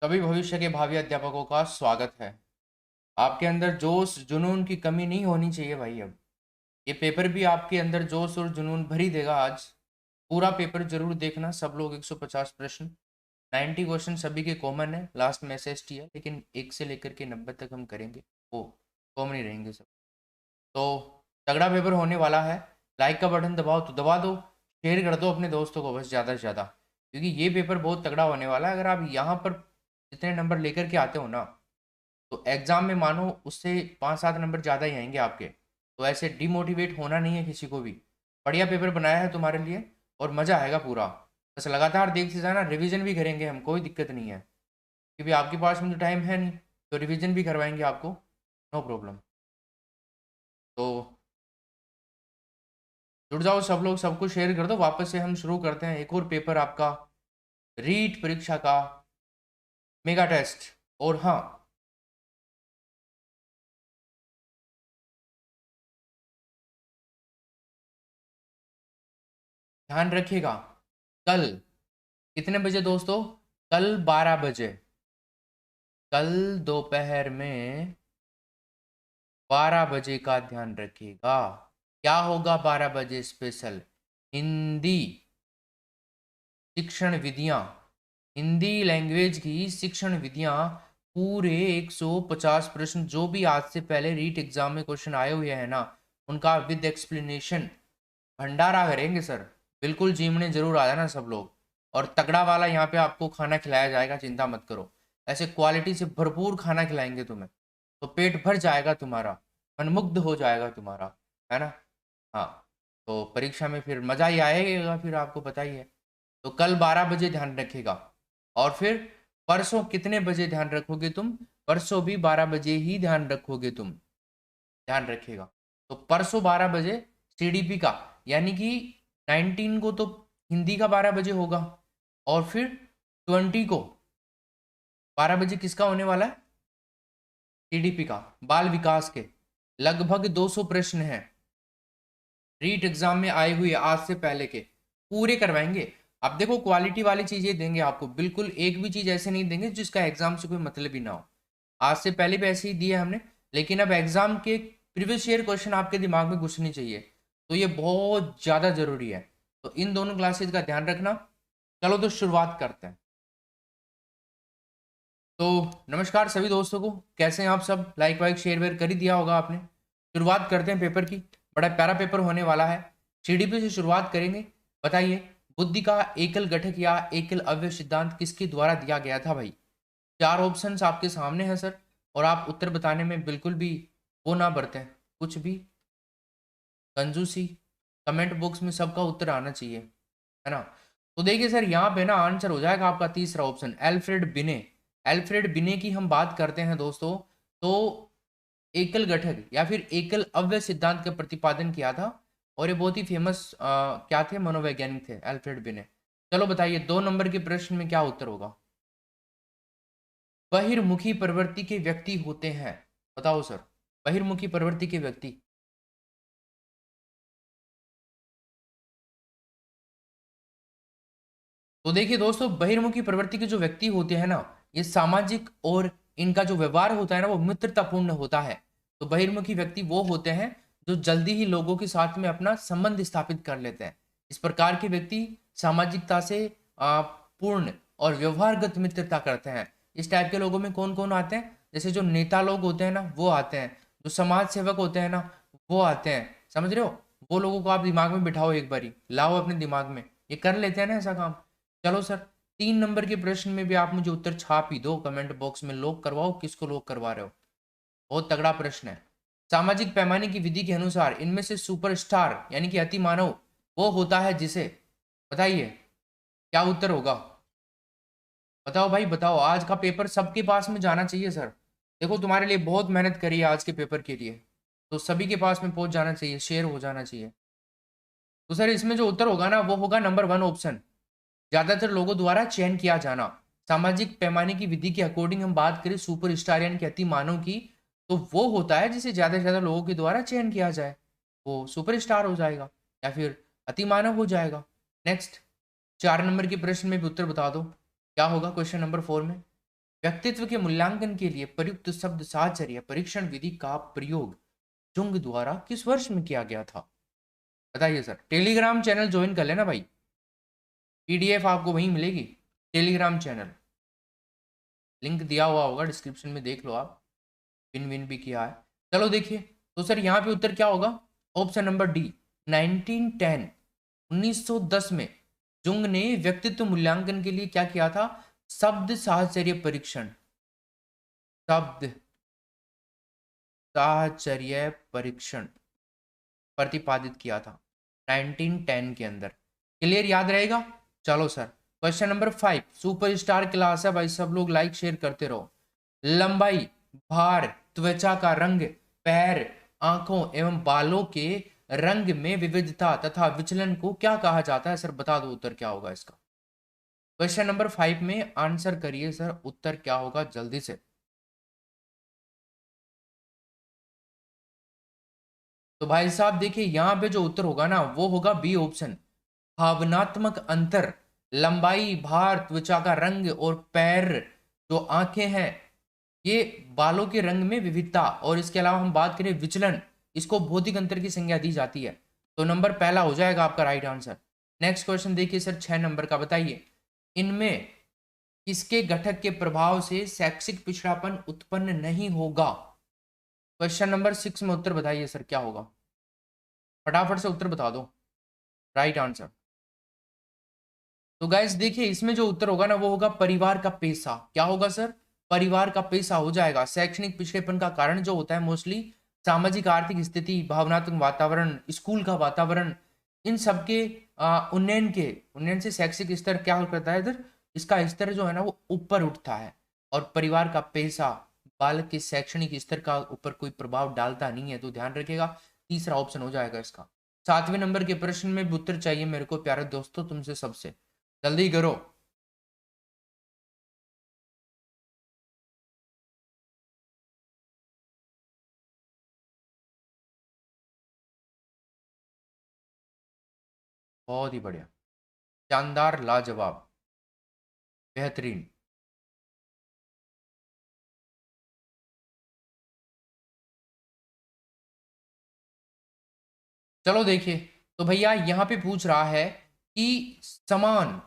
सभी भविष्य के भावी अध्यापकों का स्वागत है। आपके अंदर जोश जुनून की कमी नहीं होनी चाहिए भाई। अब ये पेपर भी आपके अंदर जोश और जुनून भर ही देगा। आज पूरा पेपर जरूर देखना। सब लोग 150 प्रश्न, 90 क्वेश्चन सभी के कॉमन है। लास्ट में एसएसटी है, लेकिन 1 से लेकर के 90 तक हम करेंगे, वो कॉमन ही रहेंगे सब। तो तगड़ा पेपर होने वाला है। लाइक का बटन दबाओ तो दबा दो, शेयर कर दो अपने दोस्तों को बस ज़्यादा से ज़्यादा, क्योंकि ये पेपर बहुत तगड़ा होने वाला है। अगर आप यहाँ पर जितने नंबर लेकर के आते हो ना, तो एग्जाम में मानो उससे 5-7 नंबर ज़्यादा ही आएंगे आपके। तो ऐसे डिमोटिवेट होना नहीं है किसी को भी। बढ़िया पेपर बनाया है तुम्हारे लिए और मज़ा आएगा पूरा। बस लगातार देखते जाना, रिवीजन भी करेंगे हम, कोई दिक्कत नहीं है, क्योंकि आपके पास में तो टाइम है नहीं, तो रिवीजन भी करवाएंगे आपको, नो प्रॉब्लम। तो जुड़ जाओ सब लोग, सबको शेयर कर दो। वापस से हम शुरू करते हैं एक और पेपर आपका, रीट परीक्षा का मेगा टेस्ट। और हाँ, ध्यान रखिएगा, कल कितने बजे दोस्तों? कल 12 बजे, कल दोपहर में 12 बजे का ध्यान रखिएगा। क्या होगा 12 बजे स्पेशल? हिंदी शिक्षण विधियां, हिंदी लैंग्वेज की शिक्षण विधियां, पूरे 150 प्रश्न जो भी आज से पहले रीट एग्जाम में क्वेश्चन आए हुए हैं ना, उनका विद एक्सप्लेनेशन भंडारा करेंगे सर। बिल्कुल जीमने जरूर आ जाना सब लोग। और तगड़ा वाला यहाँ पे आपको खाना खिलाया जाएगा, चिंता मत करो। ऐसे क्वालिटी से भरपूर खाना खिलाएंगे तुम्हें, तो पेट भर जाएगा तुम्हारा, मनमुग्ध हो जाएगा तुम्हारा, है ना। हाँ, तो परीक्षा में फिर मज़ा ही आएगा, फिर आपको पता ही है। तो कल 12 बजे ध्यान रखेगा। और फिर परसों कितने बजे ध्यान रखोगे तुम? परसों भी 12 बजे ही ध्यान रखोगे तुम, ध्यान रखिएगा। तो परसों 12 बजे सीडीपी का, यानी कि 19 को तो हिंदी का 12 बजे होगा, और फिर 20 को 12 बजे किसका होने वाला है? सीडीपी का, बाल विकास के। लगभग 200 प्रश्न हैं रीट एग्जाम में आए हुए आज से पहले के, पूरे करवाएंगे। अब देखो, क्वालिटी वाली चीजें देंगे आपको, बिल्कुल एक भी चीज ऐसे नहीं देंगे जिसका एग्जाम से कोई मतलब ही ना हो। आज से पहले भी ऐसे ही दिए हमने, लेकिन अब एग्जाम के प्रीवियस ईयर क्वेश्चन आपके दिमाग में घुसने चाहिए, तो ये बहुत ज्यादा जरूरी है। तो इन दोनों क्लासेज का ध्यान रखना। चलो तो शुरुआत करते हैं। तो नमस्कार सभी दोस्तों को, कैसे हैं आप सब? लाइक वाइक शेयर वेयर कर ही दिया होगा आपने। शुरुआत करते हैं पेपर की। बड़ा प्यारा पेपर होने वाला है। सीडीपी से शुरुआत करेंगे। बताइए, बुद्धि का एकल घटक या एकल अवयव सिद्धांत किसके द्वारा दिया गया था भाई? 4 ऑप्शंस आपके सामने हैं सर, और आप उत्तर बताने में बिल्कुल भी वो ना बरतें, कुछ भी कंजूसी। कमेंट बॉक्स में सबका उत्तर आना चाहिए, है ना। तो देखिए सर, यहाँ पे ना आंसर हो जाएगा आपका तीसरा ऑप्शन, एल्फ्रेड बिने। एल्फ्रेड बिने की हम बात करते हैं दोस्तों, तो एकल घटक या फिर एकल अव्यय सिद्धांत का प्रतिपादन किया था। और ये बहुत ही फेमस क्या थे, मनोवैज्ञानिक थे एल्फ्रेड बिने। चलो बताइए, 2 नंबर के प्रश्न में क्या उत्तर होगा? बहिर्मुखी प्रवृत्ति के व्यक्ति होते हैं, बताओ सर। बहिर्मुखी प्रवृत्ति के व्यक्ति, तो देखिए दोस्तों, बहिर्मुखी प्रवृत्ति के जो व्यक्ति होते हैं ना, ये सामाजिक और इनका जो व्यवहार होता है ना, वो मित्रतापूर्ण होता है। तो बहिर्मुखी व्यक्ति वो होते हैं जो जल्दी ही लोगों के साथ में अपना संबंध स्थापित कर लेते हैं। इस प्रकार के व्यक्ति सामाजिकता से पूर्ण और व्यवहारगत मित्रता करते हैं। इस टाइप के लोगों में कौन कौन आते हैं? जैसे जो नेता लोग होते हैं ना, वो आते हैं। जो समाज सेवक होते हैं ना, वो आते हैं। समझ रहे हो? वो लोगों को आप दिमाग में बिठाओ, एक बारी लाओ अपने दिमाग में, ये कर लेते हैं ना ऐसा काम। चलो सर, 3 नंबर के प्रश्न में भी आप मुझे उत्तर छाप ही दो, कमेंट बॉक्स में लॉक करवाओ किसको लॉक करवा रहे हो। बहुत तगड़ा प्रश्न है। सामाजिक पैमाने की विधि के अनुसार इनमें से सुपरस्टार यानी कि अति मानव वो होता है जिसे, बताइए क्या उत्तर होगा? बताओ भाई बताओ, आज का पेपर सबके पास में जाना चाहिए सर। देखो, तुम्हारे लिए बहुत मेहनत करी है आज के पेपर के लिए, तो सभी के पास में पहुंच जाना चाहिए, शेयर हो जाना चाहिए। तो सर, इसमें जो उत्तर होगा ना, वो होगा नंबर 1 ऑप्शन, ज्यादातर लोगों द्वारा चयन किया जाना। सामाजिक पैमाने की विधि के अकॉर्डिंग हम बात करें सुपर स्टार यानी कि अति मानव की, तो वो होता है जिसे ज्यादा से ज्यादा लोगों के द्वारा चयन किया जाए, वो सुपर स्टार हो जाएगा या फिर अति मानव हो जाएगा। नेक्स्ट, 4 नंबर के प्रश्न में भी उत्तर बता दो, क्या होगा क्वेश्चन नंबर 4 में? व्यक्तित्व के मूल्यांकन के लिए प्रयुक्त शब्द साहचर्य परीक्षण विधि का प्रयोग जुंग द्वारा किस वर्ष में किया गया था? बताइए सर। टेलीग्राम चैनल ज्वाइन कर लेना भाई, पीडीएफ आपको वहीं मिलेगी, टेलीग्राम चैनल लिंक दिया हुआ होगा डिस्क्रिप्शन में, देख लो आप। विन विन भी किया है। चलो देखिए, तो सर यहाँ पे उत्तर क्या होगा? ऑप्शन नंबर डी, 1910, 1910 में जुंग ने व्यक्तित्व मूल्यांकन के लिए क्या किया था? शब्द साहचर्य परीक्षण, शब्द साहचर्य परीक्षण प्रतिपादित किया था 1910 के अंदर। क्लियर, याद रहेगा? चलो sir, question number 5, superstar class है भाई, सब लोग लाइक शेयर करते रहो। लंबाई, भार, त्वचा का रंग, पैर, आंखों एवं बालों के रंग में विविधता तथा विचलन को क्या कहा जाता है? सर बता दो उत्तर क्या होगा इसका। क्वेश्चन नंबर 5 में आंसर करिए सर, उत्तर क्या होगा जल्दी से। तो भाई साहब देखिए, यहां पे जो उत्तर होगा ना वो होगा बी ऑप्शन, भावनात्मक अंतर। लंबाई, भार, त्वचा का रंग और पैर, जो आंखें हैं, ये बालों के रंग में विविधता, और इसके अलावा हम बात करें विचलन, इसको भौतिक अंतर की संज्ञा दी जाती है। तो नंबर पहला हो जाएगा आपका राइट आंसर। नेक्स्ट क्वेश्चन देखिए सर, 6 नंबर का, बताइए इनमें किसके घटक के प्रभाव से शैक्षिक पिछड़ापन उत्पन्न नहीं होगा? क्वेश्चन नंबर 6 में उत्तर बताइए सर क्या होगा, फटाफट से उत्तर बता दो, राइट आंसर। तो गाइस देखिए, इसमें जो उत्तर होगा ना वो होगा परिवार का पेशा। क्या होगा सर? परिवार का पेशा हो जाएगा। शैक्षणिक पिछड़ेपन का कारण जो होता है मोस्टली सामाजिक आर्थिक स्थिति, भावनात्मक वातावरण, स्कूल का वातावरण, इन सब के उन्नयन से शैक्षिक स्तर क्या करता है इधर, इसका स्तर जो है ना वो ऊपर उठता है। और परिवार का पेशा बालक के शैक्षणिक स्तर का ऊपर कोई प्रभाव डालता नहीं है, तो ध्यान रखिएगा, तीसरा ऑप्शन हो जाएगा इसका। 7वें नंबर के प्रश्न में भी उत्तर चाहिए मेरे को प्यारे दोस्तों तुमसे सबसे, जल्दी करो। बहुत ही बढ़िया, शानदार, लाजवाब, बेहतरीन। चलो देखिए, तो भैया यहाँ पे पूछ रहा है कि समान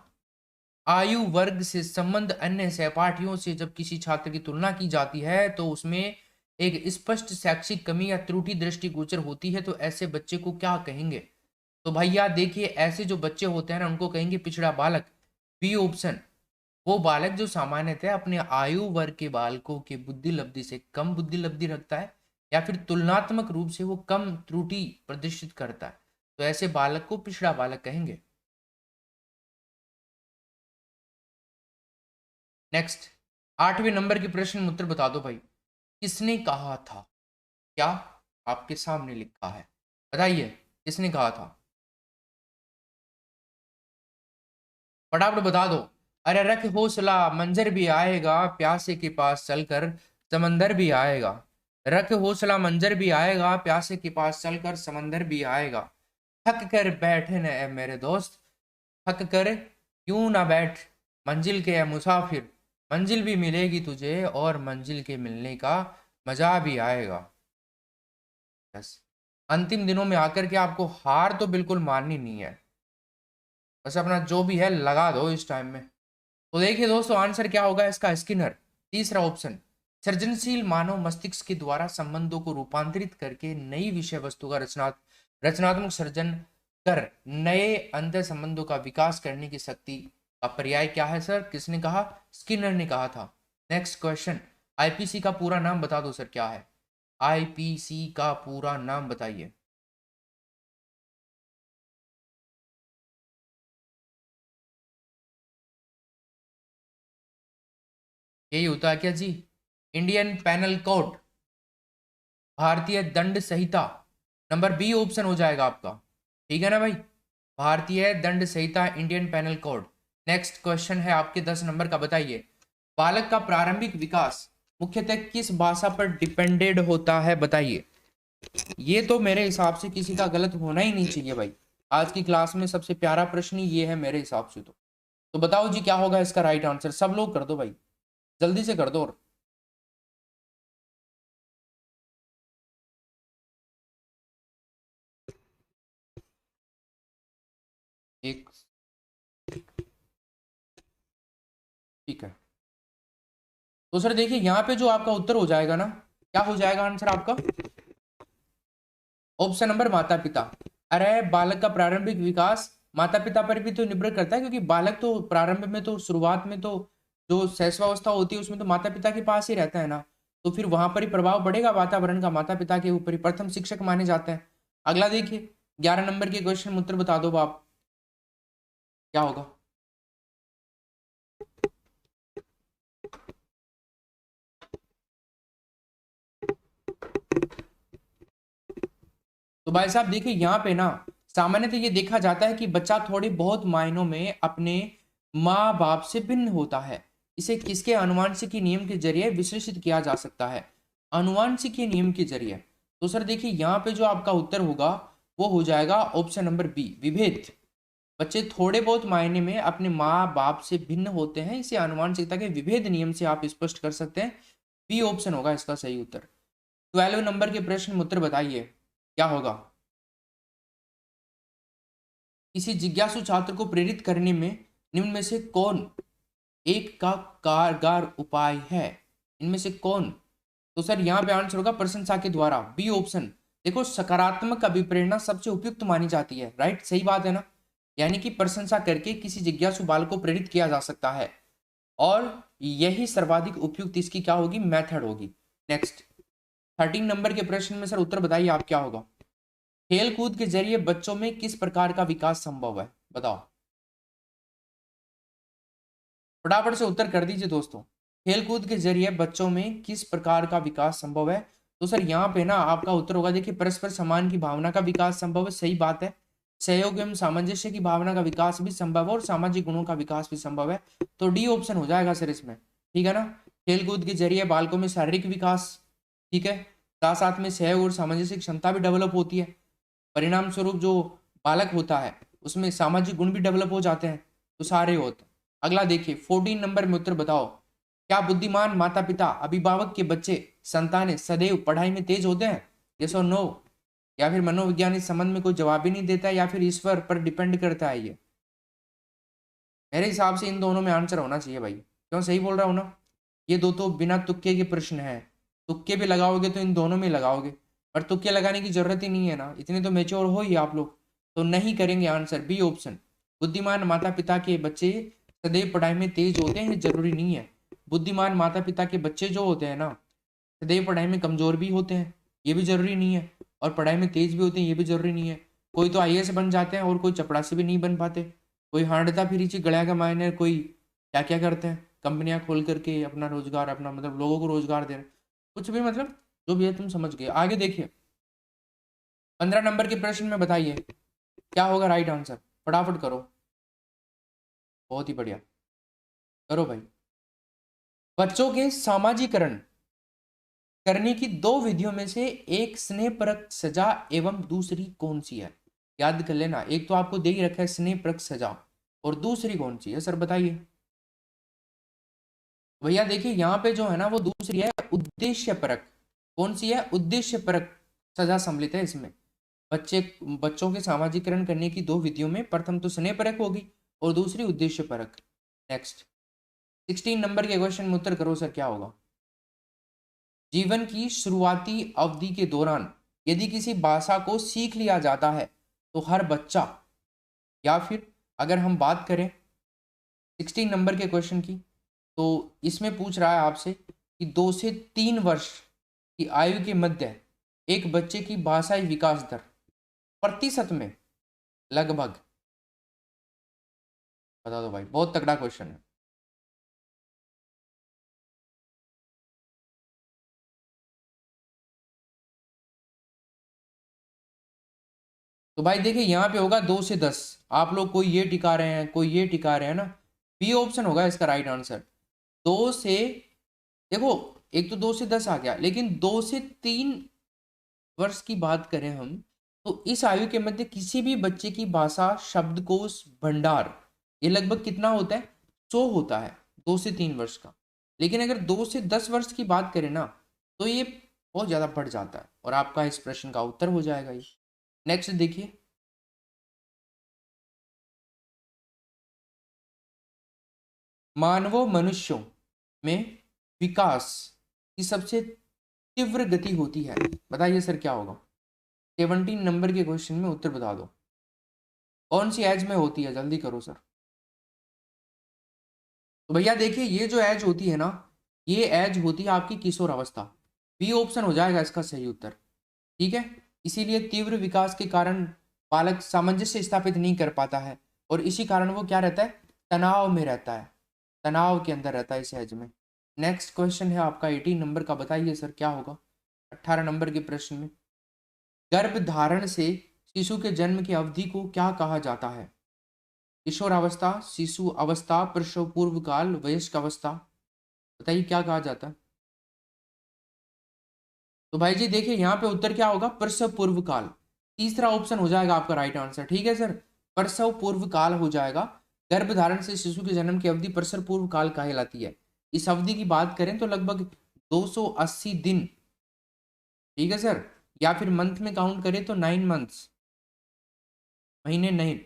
आयु वर्ग से संबंध अन्य सहपाठियों से जब किसी छात्र की तुलना की जाती है तो उसमें एक स्पष्ट शैक्षिक कमी या त्रुटि दृष्टिगोचर होती है, तो ऐसे बच्चे को क्या कहेंगे? तो भैया देखिए, ऐसे जो बच्चे होते हैं ना उनको कहेंगे पिछड़ा बालक। बी ऑप्शन, वो बालक जो सामान्यतः अपने आयु वर्ग के बालकों के बुद्धि लब्धि से कम बुद्धि लब्धि रखता है, या फिर तुलनात्मक रूप से वो कम त्रुटि प्रदर्शित करता है, तो ऐसे बालक को पिछड़ा बालक कहेंगे। नेक्स्ट, 8वें नंबर के प्रश्न में उत्तर बता दो भाई, किसने कहा था? क्या आपके सामने लिखा है, बताइए किसने कहा था, फटाफट बता दो। अरे रख हौसला, मंजर भी आएगा, प्यासे के पास चलकर समंदर भी आएगा। रख हौसला, मंजर भी आएगा, प्यासे के पास चलकर समंदर भी आएगा। थक कर बैठे न ए मेरे दोस्त, थक कर क्यों ना बैठ, मंजिल के ए मुसाफिर, मंजिल भी मिलेगी तुझे और मंजिल के मिलने का मजा भी आएगा। बस, अंतिम दिनों में आकर के आपको हार तो बिल्कुल माननी नहीं है, बस अपना जो भी है लगा दो इस टाइम में। तो देखिए दोस्तों, आंसर क्या होगा इसका, स्किनर, तीसरा ऑप्शन। सृजनशील मानव मस्तिष्क के द्वारा संबंधों को रूपांतरित करके नई विषय वस्तु का रचनात्मक सर्जन कर नए अंतर संबंधों का विकास करने की शक्ति का पर्याय क्या है सर? किसने कहा? स्किनर ने कहा था। नेक्स्ट क्वेश्चन, आईपीसी का पूरा नाम बता दो सर, क्या है आईपीसी का पूरा नाम बताइए। यही होता है क्या जी? इंडियन पैनल कोड, भारतीय दंड संहिता। नंबर बी ऑप्शन हो जाएगा आपका, ठीक है ना भाई, भारतीय दंड संहिता, Indian penal code. Next question है आपके 10 नंबर का, बताइए बालक का प्रारंभिक विकास मुख्यतः किस भाषा पर डिपेंडेड होता है? बताइए। ये तो मेरे हिसाब से किसी का गलत होना ही नहीं चाहिए भाई, आज की क्लास में सबसे प्यारा प्रश्न ही ये है मेरे हिसाब से। तो बताओ जी क्या होगा इसका राइट आंसर, सब लोग कर दो भाई। जल्दी से कर दो। और एक, ठीक है। तो सर देखिए यहाँ पे जो आपका उत्तर हो जाएगा ना, क्या हो जाएगा आंसर आपका? ऑप्शन नंबर माता पिता। अरे बालक का प्रारंभिक विकास माता पिता पर भी तो निर्भर करता है, क्योंकि बालक तो प्रारंभ में तो शुरुआत में तो जो शैशवावस्था होती है उसमें तो माता पिता के पास ही रहता है ना, तो फिर वहां पर ही प्रभाव पड़ेगा वातावरण का, माता पिता के ऊपर ही प्रथम शिक्षक माने जाते हैं। अगला देखिए 11 नंबर के क्वेश्चन में उत्तर बता दो आप, क्या होगा? तो भाई साहब देखिए यहाँ पे ना सामान्यतः ये देखा जाता है कि बच्चा थोड़ी बहुत मायनों में अपने माँ बाप से भिन्न होता है। इसे किसके अनुवांशिकी नियम के जरिए विश्लेषित किया जा सकता है? अनुवांशिकी नियम के जरिए। तो सर देखिए यहाँ पे जो आपका उत्तर होगा वो हो जाएगा ऑप्शन नंबर बी, विभेद। बच्चे थोड़े बहुत मायने में अपने माँ बाप से भिन्न होते हैं, इसे अनुवांशिकता के विभेद नियम से आप स्पष्ट कर सकते हैं। बी ऑप्शन होगा इसका सही उत्तर। 12 नंबर के प्रश्न में उत्तर बताइए क्या होगा? किसी जिज्ञासु छात्र को प्रेरित करने में निम्न में से कौन एक का कारगर उपाय है? इनमें से कौन? तो सर यहाँ पे आंसर होगा प्रशंसा के द्वारा, बी ऑप्शन। देखो सकारात्मक अभिप्रेरणा सबसे उपयुक्त मानी जाती है, राइट, सही बात है ना। यानी कि प्रशंसा करके किसी जिज्ञासु बाल को प्रेरित किया जा सकता है, और यही सर्वाधिक उपयुक्त इसकी क्या होगी, मेथड होगी। नेक्स्ट 13 नंबर के प्रश्न में सर उत्तर बताइए आप, क्या होगा? खेल कूद के जरिए बच्चों में किस प्रकार का विकास संभव है, बताओ। फटाफट से उत्तर कर दीजिए दोस्तों। खेल कूद के जरिए बच्चों में किस प्रकार का विकास संभव है? तो सर यहाँ पे ना आपका उत्तर होगा, देखिए परस्पर सम्मान की भावना का विकास संभव है, सही बात है। सहयोग एवं सामंजस्य की भावना का विकास भी संभव है, और सामाजिक गुणों का विकास भी संभव है। तो डी ऑप्शन हो जाएगा सर इसमें, ठीक है ना। खेल कूद के जरिए बालकों में शारीरिक विकास, ठीक है, साथ साथ में सहयोग और सामंजस्य की क्षमता भी डेवलप होती है। परिणाम स्वरूप जो बालक होता है उसमें सामाजिक गुण भी डेवलप हो जाते हैं, तो सारे होते हैं। अगला देखिए 14 नंबर में उत्तर बताओ, क्या बुद्धिमान माता पिता अभिभावक के बच्चे संतानें सदैव पढ़ाई में तेज होते हैं? यस और नो? या फिर मनोविज्ञान इस संबंध में कोई जवाब ही नहीं देता है, या फिर ईश्वर पर डिपेंड करता है? ये मेरे हिसाब से इन दोनों में आंसर होना चाहिए भाई, क्यों, सही बोल रहा हूँ ना। ये दो तो बिना तुक्के के प्रश्न है, तुक्के भी लगाओगे तो इन दोनों में लगाओगे, पर तुक्के लगाने की जरूरत ही नहीं है ना, इतने तो मेच्योर हो ही आप लोग। तो नहीं करेंगे आंसर, बी ऑप्शन। बुद्धिमान माता पिता के बच्चे सदैव पढ़ाई में तेज होते हैं, जरूरी नहीं है। बुद्धिमान माता पिता के बच्चे जो होते हैं ना सदैव पढ़ाई में कमजोर भी होते हैं, ये भी जरूरी नहीं है। और पढ़ाई में तेज भी होते हैं, ये भी जरूरी नहीं है। कोई तो आईएएस बन जाते हैं और कोई चपड़ासी भी नहीं बन पाते। कोई हांडता फिरी ची गलिया का मायने, कोई क्या क्या करते हैं, कंपनियां खोल करके अपना रोजगार, अपना मतलब लोगों को रोजगार दे रहे, कुछ भी, मतलब जो भी है तुम समझ गए। आगे देखिए 15 नंबर के प्रश्न में बताइए क्या होगा राइट आंसर, फटाफट करो। बहुत ही बढ़िया, करो भाई। बच्चों के सामाजिकरण करने की दो विधियों में से एक स्नेहपरक सजा एवं दूसरी कौन सी है? याद कर लेना, एक तो आपको दे ही रखा है स्नेहपरक सजा, और दूसरी कौन सी है सर बताइए। भैया देखिए यहाँ पे जो है ना वो दूसरी है उद्देश्य परक। कौन सी है? उद्देश्य परक सजा सम्मिलित है इसमें। बच्चों के सामाजिकरण करने की दो विधियों में प्रथम तो स्नेह परक होगी और दूसरी उद्देश्य परक। नेक्स्ट 16 नंबर के क्वेश्चन में उत्तर करो सर, क्या होगा? जीवन की शुरुआती अवधि के दौरान यदि किसी भाषा को सीख लिया जाता है तो हर बच्चा, या फिर अगर हम बात करें 16 नंबर के क्वेश्चन की, तो इसमें पूछ रहा है आपसे कि 2 से 3 वर्ष की आयु के मध्य एक बच्चे की भाषाई विकास दर प्रतिशत में लगभग, बता दो भाई, बहुत तगड़ा क्वेश्चन है। तो भाई देखिए यहाँ पे होगा 2 से 10। आप लोग कोई ये टिका रहे हैं, कोई ये टिका रहे हैं ना, बी ऑप्शन होगा इसका राइट आंसर। 2 से, देखो एक तो 2 से 10 आ गया, लेकिन 2 से 3 वर्ष की बात करें हम, तो इस आयु के मध्य किसी भी बच्चे की भाषा शब्दकोश भंडार ये लगभग कितना होता है? 100 होता है 2 से 3 वर्ष का। लेकिन अगर 2 से 10 वर्ष की बात करें ना, तो ये बहुत ज़्यादा बढ़ जाता है और आपका इस प्रश्न का उत्तर हो जाएगा ये। नेक्स्ट देखिए, मानवों मनुष्यों में विकास की सबसे तीव्र गति होती है, बताइए सर क्या होगा? 17 नंबर के क्वेश्चन में उत्तर बता दो, कौन सी एज में होती है, जल्दी करो सर। तो भैया देखिए, ये जो एज होती है ना, ये एज होती है आपकी किशोर अवस्था। बी ऑप्शन हो जाएगा इसका सही उत्तर, ठीक है। इसीलिए तीव्र विकास के कारण बालक सामंजस्य स्थापित नहीं कर पाता है और इसी कारण वो क्या रहता है, तनाव में रहता है, तनाव के अंदर रहता है इस एज में। नेक्स्ट क्वेश्चन है आपका 18 नंबर का, बताइए सर क्या होगा 18 नंबर के प्रश्न में। गर्भ धारण से शिशु के जन्म की अवधि को क्या कहा जाता है? किशोरावस्था, शिशु अवस्था, प्रसव पूर्व काल, वयस्क अवस्था, बताइए क्या कहा जाता है? तो भाई जी देखिए, यहाँ पे उत्तर क्या होगा, प्रसव पूर्व काल। तीसरा ऑप्शन हो जाएगा आपका राइट आंसर, ठीक है सर, प्रसव पूर्व काल हो जाएगा। गर्भ धारण से शिशु के जन्म की अवधि प्रसव पूर्व काल कहलाती है। इस अवधि की बात करें तो लगभग 280 दिन, ठीक है सर, या फिर मंथ में काउंट करें तो 9 मंथ्स, महीने नहीं,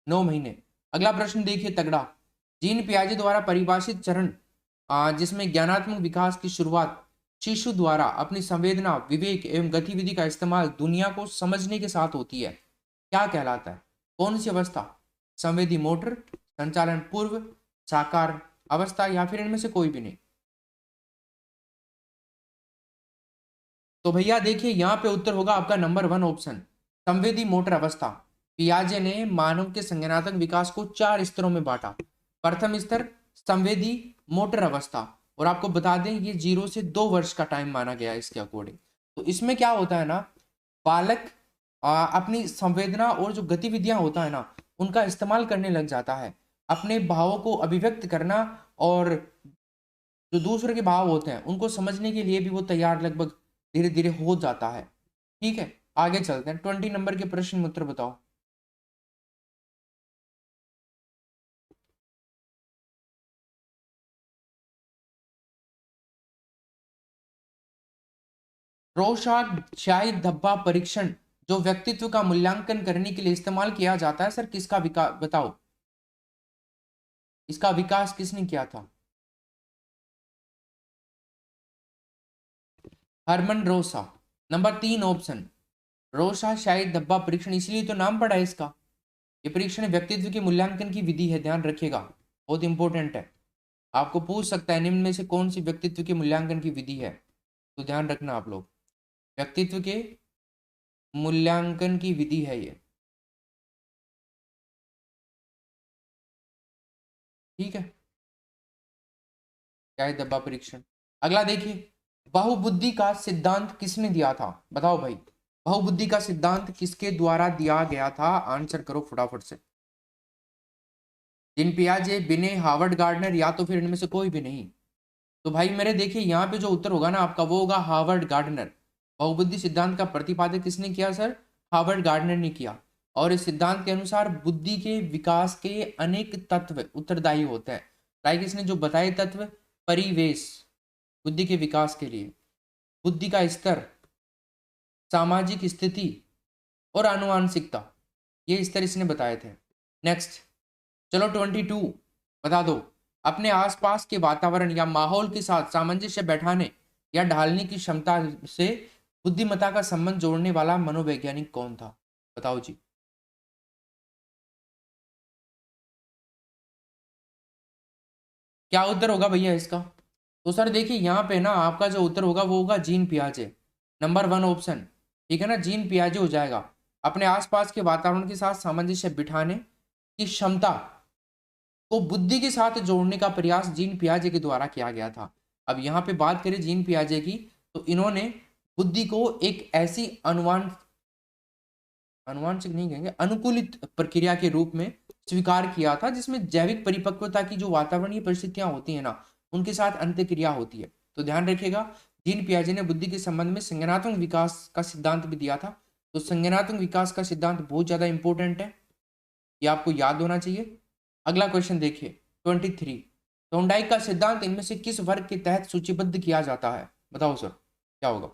9 महीने। अगला प्रश्न देखिए तगड़ा, जीन पियाजे द्वारा परिभाषित चरण जिसमें ज्ञानात्मक विकास की शुरुआत शिशु द्वारा अपनी संवेदना, विवेक एवं गतिविधि का इस्तेमाल दुनिया को समझने के साथ होती है, क्या कहलाता है? कौन सी अवस्था? संवेदी मोटर, संचालन पूर्व, साकार अवस्था, या फिर इनमें से कोई भी नहीं? तो भैया देखिए, यहाँ पे उत्तर होगा आपका नंबर 1 ऑप्शन, संवेदी मोटर अवस्था। पियाजे ने मानव के संज्ञानात्मक विकास को 4 स्तरों में बांटा। प्रथम स्तर संवेदी मोटर अवस्था, और आपको बता दें ये 0 से 2 वर्ष का टाइम माना गया है इसके अकॉर्डिंग। तो इसमें क्या होता है ना, बालक अपनी संवेदना और जो गतिविधियां होता है ना, उनका इस्तेमाल करने लग जाता है, अपने भावों को अभिव्यक्त करना, और जो दूसरे के भाव होते हैं उनको समझने के लिए भी वो तैयार लगभग धीरे धीरे हो जाता है, ठीक है। आगे चलते हैं, 20 नंबर के प्रश्न में उत्तर बताओ। रोशाक शाही धब्बा परीक्षण जो व्यक्तित्व का मूल्यांकन करने के लिए इस्तेमाल किया जाता है, सर किसका विकास बताओ, इसका विकास किसने किया था? हरमन रोसा, नंबर 3 ऑप्शन, रोसा शाही धब्बा परीक्षण, इसलिए तो नाम पड़ा है इसका। ये परीक्षण व्यक्तित्व के मूल्यांकन की विधि है, ध्यान रखिएगा, बहुत इंपॉर्टेंट है। आपको पूछ सकता है निम्न में से कौन सी व्यक्तित्व के मूल्यांकन की विधि है, तो ध्यान रखना आप लोग, व्यक्तित्व के मूल्यांकन की विधि है ये, ठीक है, क्या है दब्बा परीक्षण। अगला देखिए, बहुबुद्धि का सिद्धांत किसने दिया था, बताओ भाई, बहुबुद्धि का सिद्धांत किसके द्वारा दिया गया था, आंसर करो फटाफट से। जिन पियाजे, बिने, हार्वर्ड गार्डनर, या तो फिर इनमें से कोई भी नहीं? तो भाई मेरे देखिए, यहाँ पे जो उत्तर होगा ना आपका, वो होगा हार्वर्ड गार्डनर। बहुबुद्धि सिद्धांत का प्रतिपादन किसने किया सर? हार्वर्ड गार्डनर ने किया। और इस सिद्धांत के अनुसार बुद्धि के विकास के अनेक तत्व उत्तरदायी होते हैं, लाइक इसने जो बताए तत्व, परिवेश बुद्धि के विकास के लिए, बुद्धि का स्तर, सामाजिक स्थिति और आनुवांशिकता, ये स्तर इसने बताए थे। नेक्स्ट, चलो 22 बता दो, अपने आसपास के वातावरण या माहौल के साथ सामंजस्य बैठाने या ढालने की क्षमता से बुद्धिमत्ता का संबंध जोड़ने वाला मनोवैज्ञानिक कौन था, बताओ जी। क्या उत्तर होगा भैया इसका? तो सर देखिए, यहाँ पे ना आपका जो उत्तर होगा वो होगा जीन पियाजे, नंबर 1 ऑप्शन, ठीक है ना, जीन पियाजे हो जाएगा। अपने आसपास के वातावरण के साथ सामंजस्य बिठाने की क्षमता को बुद्धि के साथ जोड़ने का प्रयास जीन पियाजे के द्वारा किया गया था। अब यहाँ पे बात करें जीन पियाजे की, तो इन्होंने बुद्धि को एक ऐसी अनुवांशिक नहीं कहेंगे, अनुकूलित प्रक्रिया के रूप में स्वीकार किया था, जिसमें जैविक परिपक्वता की जो वातावरणीय परिस्थितियां होती है ना, उनके साथ अंत्यक्रिया होती है। तो ध्यान रखिएगा, जीन पियाजे ने बुद्धि के संबंध में संज्ञानात्मक विकास का सिद्धांत भी दिया था। तो संज्ञानात्मक विकास का सिद्धांत बहुत ज्यादा इंपॉर्टेंट है, ये आपको याद होना चाहिए। अगला क्वेश्चन देखिए 23, थॉर्नडाइक का सिद्धांत इनमें से किस वर्ग के तहत सूचीबद्ध किया जाता है? बताओ सर क्या होगा?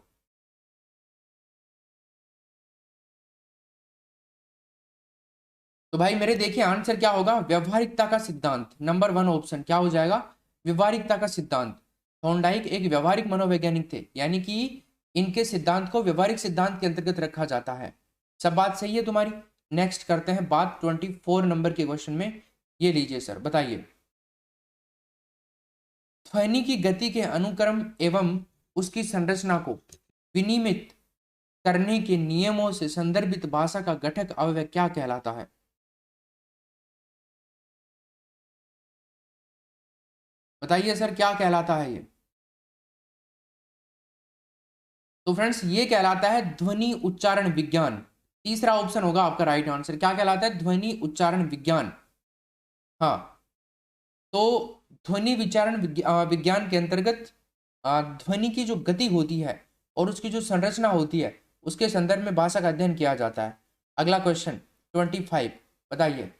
तो भाई मेरे देखिए आंसर क्या होगा, व्यवहारिकता का सिद्धांत। नंबर वन ऑप्शन क्या हो जाएगा? व्यवहारिकता का सिद्धांत। थॉर्नडाइक एक व्यवहारिक मनोवैज्ञानिक थे, यानी कि इनके सिद्धांत को व्यवहारिक सिद्धांत के अंतर्गत रखा जाता है। सब बात सही है तुम्हारी। नेक्स्ट करते हैं बात 24 नंबर के क्वेश्चन में। ये लीजिए सर, बताइए। ध्वनि की गति के अनुक्रम एवं उसकी संरचना को विनियमित करने के नियमों से संदर्भित भाषा का घटक अवयव क्या कहलाता है? बताइए सर क्या कहलाता है ये? तो फ्रेंड्स ये कहलाता है ध्वनि उच्चारण विज्ञान। तीसरा ऑप्शन होगा आपका राइट आंसर। क्या कहलाता है? ध्वनि उच्चारण विज्ञान। हाँ, तो ध्वनि विज्ञान के अंतर्गत ध्वनि की जो गति होती है और उसकी जो संरचना होती है उसके संदर्भ में भाषा का अध्ययन किया जाता है। अगला क्वेश्चन 25, बताइए।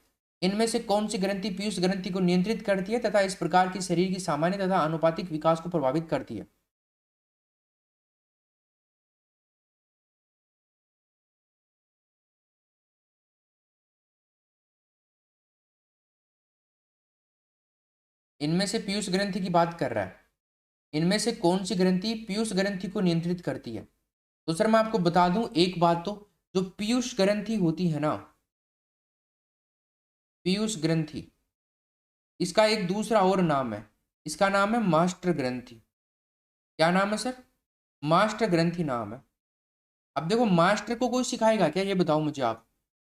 इनमें से कौन सी ग्रंथि पीयूष ग्रंथि को नियंत्रित करती है तथा इस प्रकार की शरीर की सामान्य तथा आनुपातिक विकास को प्रभावित करती है? इनमें से पीयूष ग्रंथि की बात कर रहा है। इनमें से कौन सी ग्रंथि पीयूष ग्रंथि को नियंत्रित करती है? तो सर मैं आपको बता दूं एक बात, तो जो पीयूष ग्रंथि होती है ना, पीयूष ग्रंथि, इसका एक दूसरा और नाम है। इसका नाम है मास्टर ग्रंथि। क्या नाम है सर? मास्टर ग्रंथि नाम है। अब देखो, मास्टर को कोई सिखाएगा क्या, ये बताओ मुझे आप।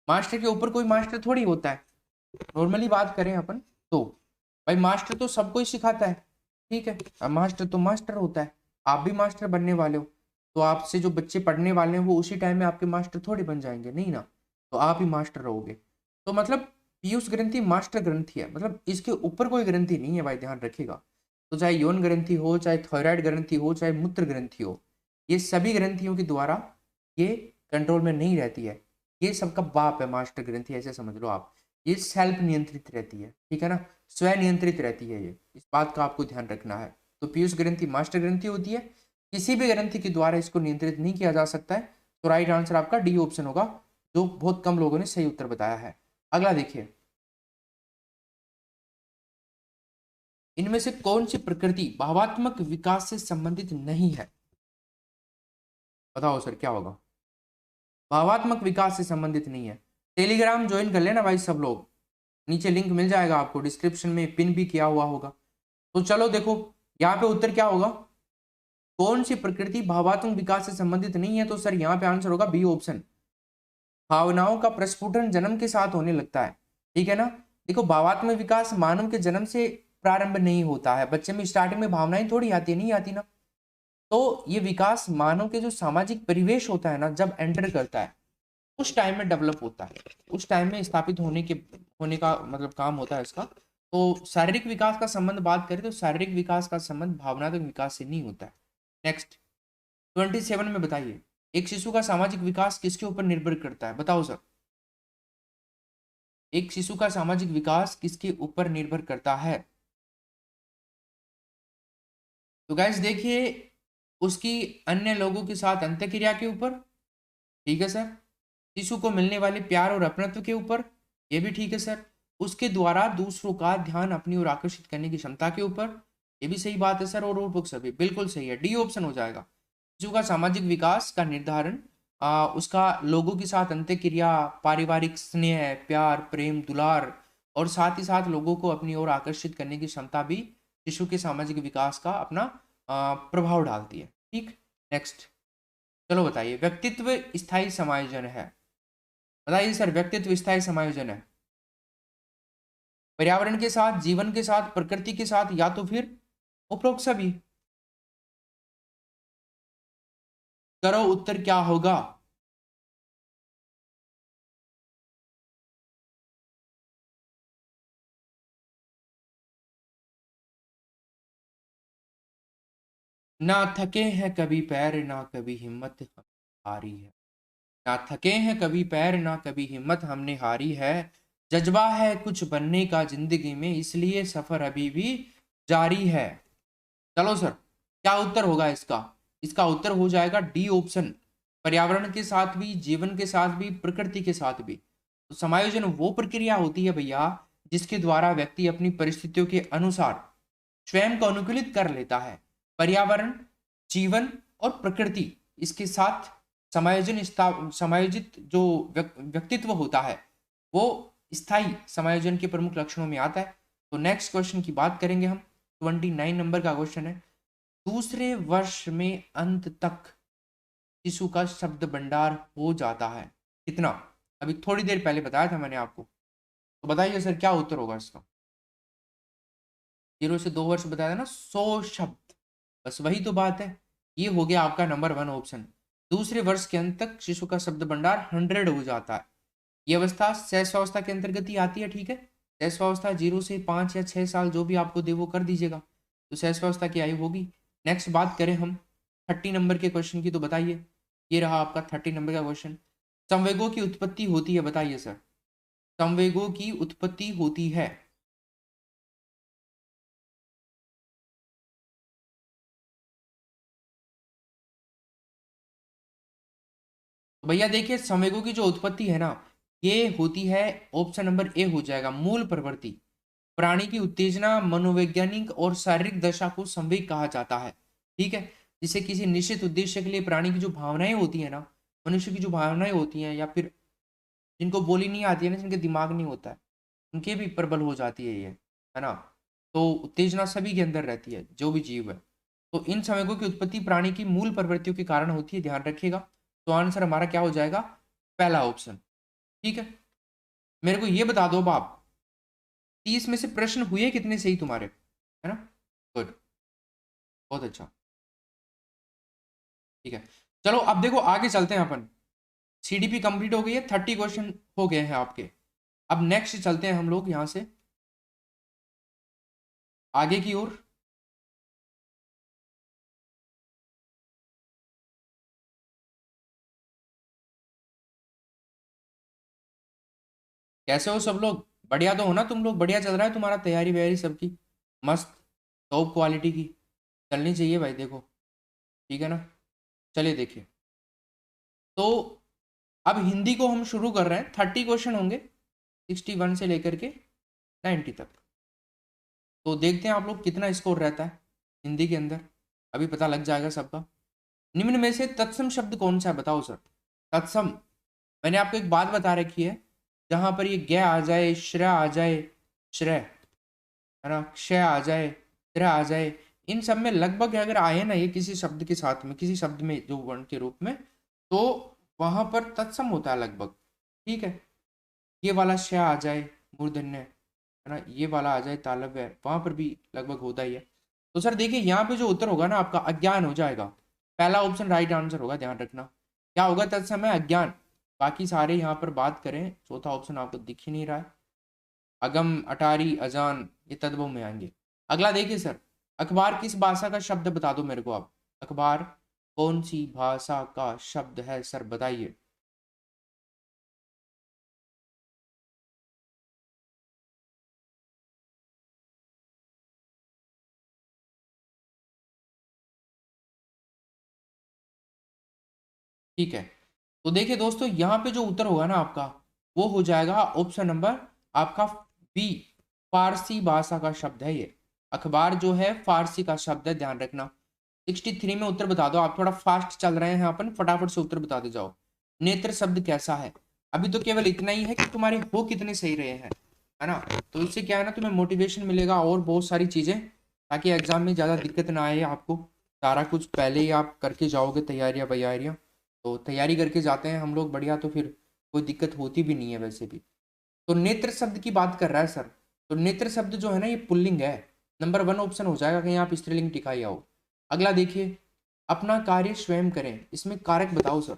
मास्टर के ऊपर कोई मास्टर थोड़ी होता है। नॉर्मली बात करें अपन तो भाई मास्टर तो सबको ही सिखाता है, ठीक है। अब मास्टर तो मास्टर होता है। आप भी मास्टर बनने वाले हो, तो आपसे जो बच्चे पढ़ने वाले हैं वो उसी टाइम में आपके मास्टर थोड़ी बन जाएंगे, नहीं ना। तो आप ही मास्टर रहोगे। तो मतलब पीयूष ग्रंथि मास्टर ग्रंथि है, मतलब इसके ऊपर कोई ग्रंथि नहीं है भाई, ध्यान रखिएगा। तो चाहे यौन ग्रंथि हो, चाहे थायराइड ग्रंथि हो, चाहे मूत्र ग्रंथि हो, ये सभी ग्रंथियों के द्वारा ये कंट्रोल में नहीं रहती है। ये सबका बाप है मास्टर ग्रंथि, ऐसे समझ लो आप। ये सेल्फ नियंत्रित रहती है, ठीक है ना, स्वयं नियंत्रित रहती है ये। इस बात का आपको ध्यान रखना है। तो पीयूष ग्रंथि मास्टर ग्रंथि होती है, किसी भी ग्रंथि के द्वारा इसको नियंत्रित नहीं किया जा सकता है। तो राइट आंसर आपका डी ऑप्शन होगा, जो बहुत कम लोगों ने सही उत्तर बताया है। अगला देखिए। इनमें से कौन सी प्रकृति भावात्मक विकास से संबंधित नहीं है? बताओ सर क्या होगा? भावात्मक विकास से संबंधित नहीं है। टेलीग्राम ज्वाइन कर लेना भाई सब लोग, नीचे लिंक मिल जाएगा आपको, डिस्क्रिप्शन में पिन भी किया हुआ होगा। तो चलो देखो, यहाँ पे उत्तर क्या होगा, कौन सी प्रकृति भावात्मक विकास से संबंधित नहीं है? तो सर यहाँ पे आंसर होगा बी ऑप्शन। भावनाओं का प्रस्फुटन जन्म के साथ होने लगता है, ठीक है ना। देखो, भावात्मक विकास मानव के जन्म से प्रारंभ नहीं होता है। बच्चे में स्टार्टिंग में भावनाएं थोड़ी आती है, नहीं आती ना। तो ये विकास मानव के जो सामाजिक परिवेश होता है ना, जब एंटर करता है उस टाइम में डेवलप होता है, उस टाइम में स्थापित होने का मतलब काम होता है इसका। तो शारीरिक विकास का संबंध बात करें तो शारीरिक विकास का संबंध भावनात्मक विकास से नहीं होता है। नेक्स्ट 27 में बताइए, एक शिशु का सामाजिक विकास किसके ऊपर निर्भर करता है? बताओ सर, एक शिशु का सामाजिक विकास किसके ऊपर निर्भर करता है? तो गाइस देखिए, उसकी अन्य लोगों के साथ अंतःक्रिया के ऊपर, ठीक है सर। शिशु को मिलने वाले प्यार और अपनत्व के ऊपर, ये भी ठीक है सर। उसके द्वारा दूसरों का ध्यान अपनी ओर आकर्षित करने की क्षमता के ऊपर, ये भी सही बात है सर। और बुक सभी बिल्कुल सही है, डी ऑप्शन हो जाएगा। शिशु का सामाजिक विकास का निर्धारण उसका लोगों के साथ अंतःक्रिया, पारिवारिक स्नेह, प्यार, प्रेम, दुलार और साथ ही साथ लोगों को अपनी ओर आकर्षित करने की क्षमता भी शिशु के सामाजिक विकास का अपना प्रभाव डालती है, ठीक। नेक्स्ट चलो बताइए, व्यक्तित्व स्थायी समायोजन है। बताइए सर, व्यक्तित्व स्थायी समायोजन है पर्यावरण के साथ, जीवन के साथ, प्रकृति के साथ, या तो फिर उपरोक्त सभी। करो उत्तर क्या होगा? ना थके हैं कभी पैर, ना कभी हिम्मत हारी है। ना थके हैं कभी पैर, ना कभी हिम्मत हमने हारी है। जज्बा है कुछ बनने का जिंदगी में, इसलिए सफर अभी भी जारी है। चलो सर, क्या उत्तर होगा इसका? इसका उत्तर हो जाएगा डी ऑप्शन, पर्यावरण के साथ भी, जीवन के साथ भी, प्रकृति के साथ भी। तो समायोजन वो प्रक्रिया होती है भैया जिसके द्वारा व्यक्ति अपनी परिस्थितियों के अनुसार स्वयं को अनुकूलित कर लेता है। पर्यावरण, जीवन और प्रकृति, इसके साथ समायोजित जो व्यक्तित्व होता है वो स्थायी समायोजन के प्रमुख लक्षणों में आता है। तो नेक्स्ट क्वेश्चन की बात करेंगे हम। 29 नंबर का क्वेश्चन है, दूसरे वर्ष में अंत तक शिशु का शब्द भंडार हो जाता है कितना? अभी थोड़ी देर पहले बताया था मैंने आपको, तो बताइए सर क्या उत्तर होगा इसका? 0 से 2 वर्ष बताया था ना, 100 शब्द, बस वही तो बात है। ये हो गया आपका नंबर 1 ऑप्शन। दूसरे वर्ष के अंत तक शिशु का शब्द भंडार 100 हो जाता है। ये अवस्था शैशवावस्था के अंतर्गत ही आती है, ठीक है। शैशवावस्था 0 से 5 या 6 साल जो भी आपको दे वो कर दीजिएगा, तो शैशवावस्था की आयु होगी। नेक्स्ट बात करें हम 30 नंबर के क्वेश्चन की, तो बताइए, ये रहा आपका 30 नंबर का क्वेश्चन। संवेगों की उत्पत्ति होती है, बताइए सर, संवेगों की उत्पत्ति होती है। तो भैया देखिए, संवेगों की जो उत्पत्ति है ना, ये होती है, ऑप्शन नंबर ए हो जाएगा, मूल प्रवृत्ति। प्राणी की उत्तेजना, मनोवैज्ञानिक और शारीरिक दशा को संवेग कहा जाता है, ठीक है। जिसे किसी निश्चित उद्देश्य के लिए प्राणी की जो भावनाएं होती है ना, मनुष्य की जो भावनाएं होती हैं, या फिर जिनको बोली नहीं आती है ना, जिनके दिमाग नहीं होता है, उनके भी प्रबल हो जाती है ये, है ना। तो उत्तेजना सभी के अंदर रहती है, जो भी जीव है। तो इन संवेगों की उत्पत्ति प्राणी की मूल प्रवृत्तियों के कारण होती है, ध्यान रखिएगा। तो आंसर हमारा क्या हो जाएगा? पहला ऑप्शन, ठीक है। मेरे को ये बता दो बाप, 30 में से प्रश्न हुए कितने सही तुम्हारे, है ना? गुड, बहुत अच्छा, ठीक है। चलो अब देखो आगे चलते हैं अपन। सीडीपी कंप्लीट हो गई है, 30 क्वेश्चन हो गए हैं आपके। अब नेक्स्ट चलते हैं हम लोग यहां से आगे की ओर। कैसे हो सब लोग? बढ़िया तो हो ना तुम लोग? बढ़िया चल रहा है तुम्हारा तैयारी वैयारी सबकी? मस्त, टॉप क्वालिटी की चलनी चाहिए भाई, देखो, ठीक है ना। चलिए देखिए, तो अब हिंदी को हम शुरू कर रहे हैं। 30 क्वेश्चन होंगे, 61 से लेकर के 90 तक। तो देखते हैं आप लोग कितना स्कोर रहता है हिंदी के अंदर, अभी पता लग जाएगा सबका। निम्न में से तत्सम शब्द कौन सा है, बताओ सर। तत्सम, मैंने आपको एक बात बता रखी है, जहां पर ये ग आ जाए, श्र आ जाए, श्रय, है ना, क्षय आ जाए, त्र आ जाए, इन सब में लगभग अगर आए ना ये किसी शब्द के साथ में, किसी शब्द में जो वर्ण के रूप में, तो वहां पर तत्सम होता है लगभग, ठीक है। ये वाला श आ जाए मूर्धन्य, है ना, ये वाला आ जाए तालव्य, वहां पर भी लगभग होता ही है। तो सर देखिए, यहाँ पे जो उत्तर होगा ना आपका, अज्ञान हो जाएगा। पहला ऑप्शन राइट आंसर होगा, ध्यान रखना। क्या होगा? तत्समय अज्ञान। बाकी सारे यहाँ पर बात करें, चौथा ऑप्शन आपको दिख ही नहीं रहा है, अगम, अटारी, अजान, ये तद्भव में आएंगे। अगला देखिए सर, अखबार किस भाषा का शब्द, बता दो मेरे को आप। अखबार कौन सी भाषा का शब्द है सर, बताइए। ठीक है, तो देखिए दोस्तों, यहाँ पे जो उत्तर होगा ना आपका, वो हो जाएगा ऑप्शन नंबर आपका बी, फारसी भाषा का शब्द है ये। अखबार जो है फारसी का शब्द है, ध्यान रखना। 63 में उत्तर बता दो, आप थोड़ा फास्ट चल रहे हैं अपन, फटाफट से उत्तर बताते जाओ। नेत्र शब्द कैसा है? अभी तो केवल इतना ही है कि तुम्हारे हो कितने सही रहे हैं, है ना। तो इससे क्या है ना, तुम्हें मोटिवेशन मिलेगा और बहुत सारी चीजें, ताकि एग्जाम में ज्यादा दिक्कत ना आए आपको। सारा कुछ पहले ही आप करके जाओगे, तैयारियां वैयारियां, तो तैयारी करके जाते हैं हम लोग बढ़िया, तो फिर कोई दिक्कत होती भी नहीं है वैसे भी। तो नेत्र शब्द की बात कर रहा है सर, तो नेत्र शब्द जो है ना, ये पुल्लिंग है। नंबर 1 ऑप्शन हो जाएगा, कहीं आप स्त्रीलिंग टिकाई आओ। अगला देखिए, अपना कार्य स्वयं करें, इसमें कारक बताओ सर।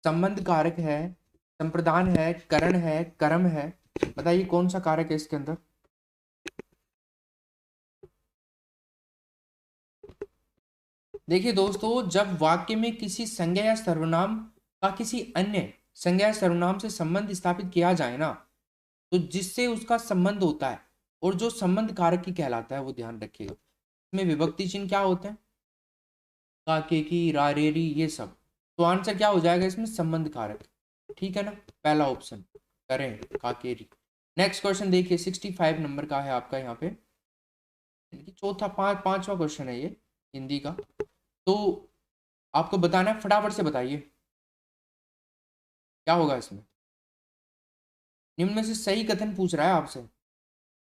संबंध कारक है, संप्रदान है, करण है, कर्म है, बताइए कौन सा कारक है इसके अंदर। देखिए दोस्तों, जब वाक्य में किसी संज्ञा या सर्वनाम का किसी अन्य संज्ञा या सर्वनाम से संबंध स्थापित किया जाए ना, तो जिससे उसका संबंध होता है, और जो संबंध कारक की कहलाता है वो ध्यान रखिएगा। इसमें विभक्ति चिन्ह क्या होते हैं, काके की, रारेरी, ये सब। तो आंसर क्या हो जाएगा इसमें, संबंध कारक। ठीक है ना, पहला ऑप्शन करें काकेरी। नेक्स्ट क्वेश्चन देखिए 65 नंबर का है आपका यहाँ पे, यानी कि चौथा पांचवा क्वेश्चन है ये हिंदी का। तो आपको बताना है, फटाफट से बताइए क्या होगा इसमें। निम्न में से सही कथन पूछ रहा है आपसे।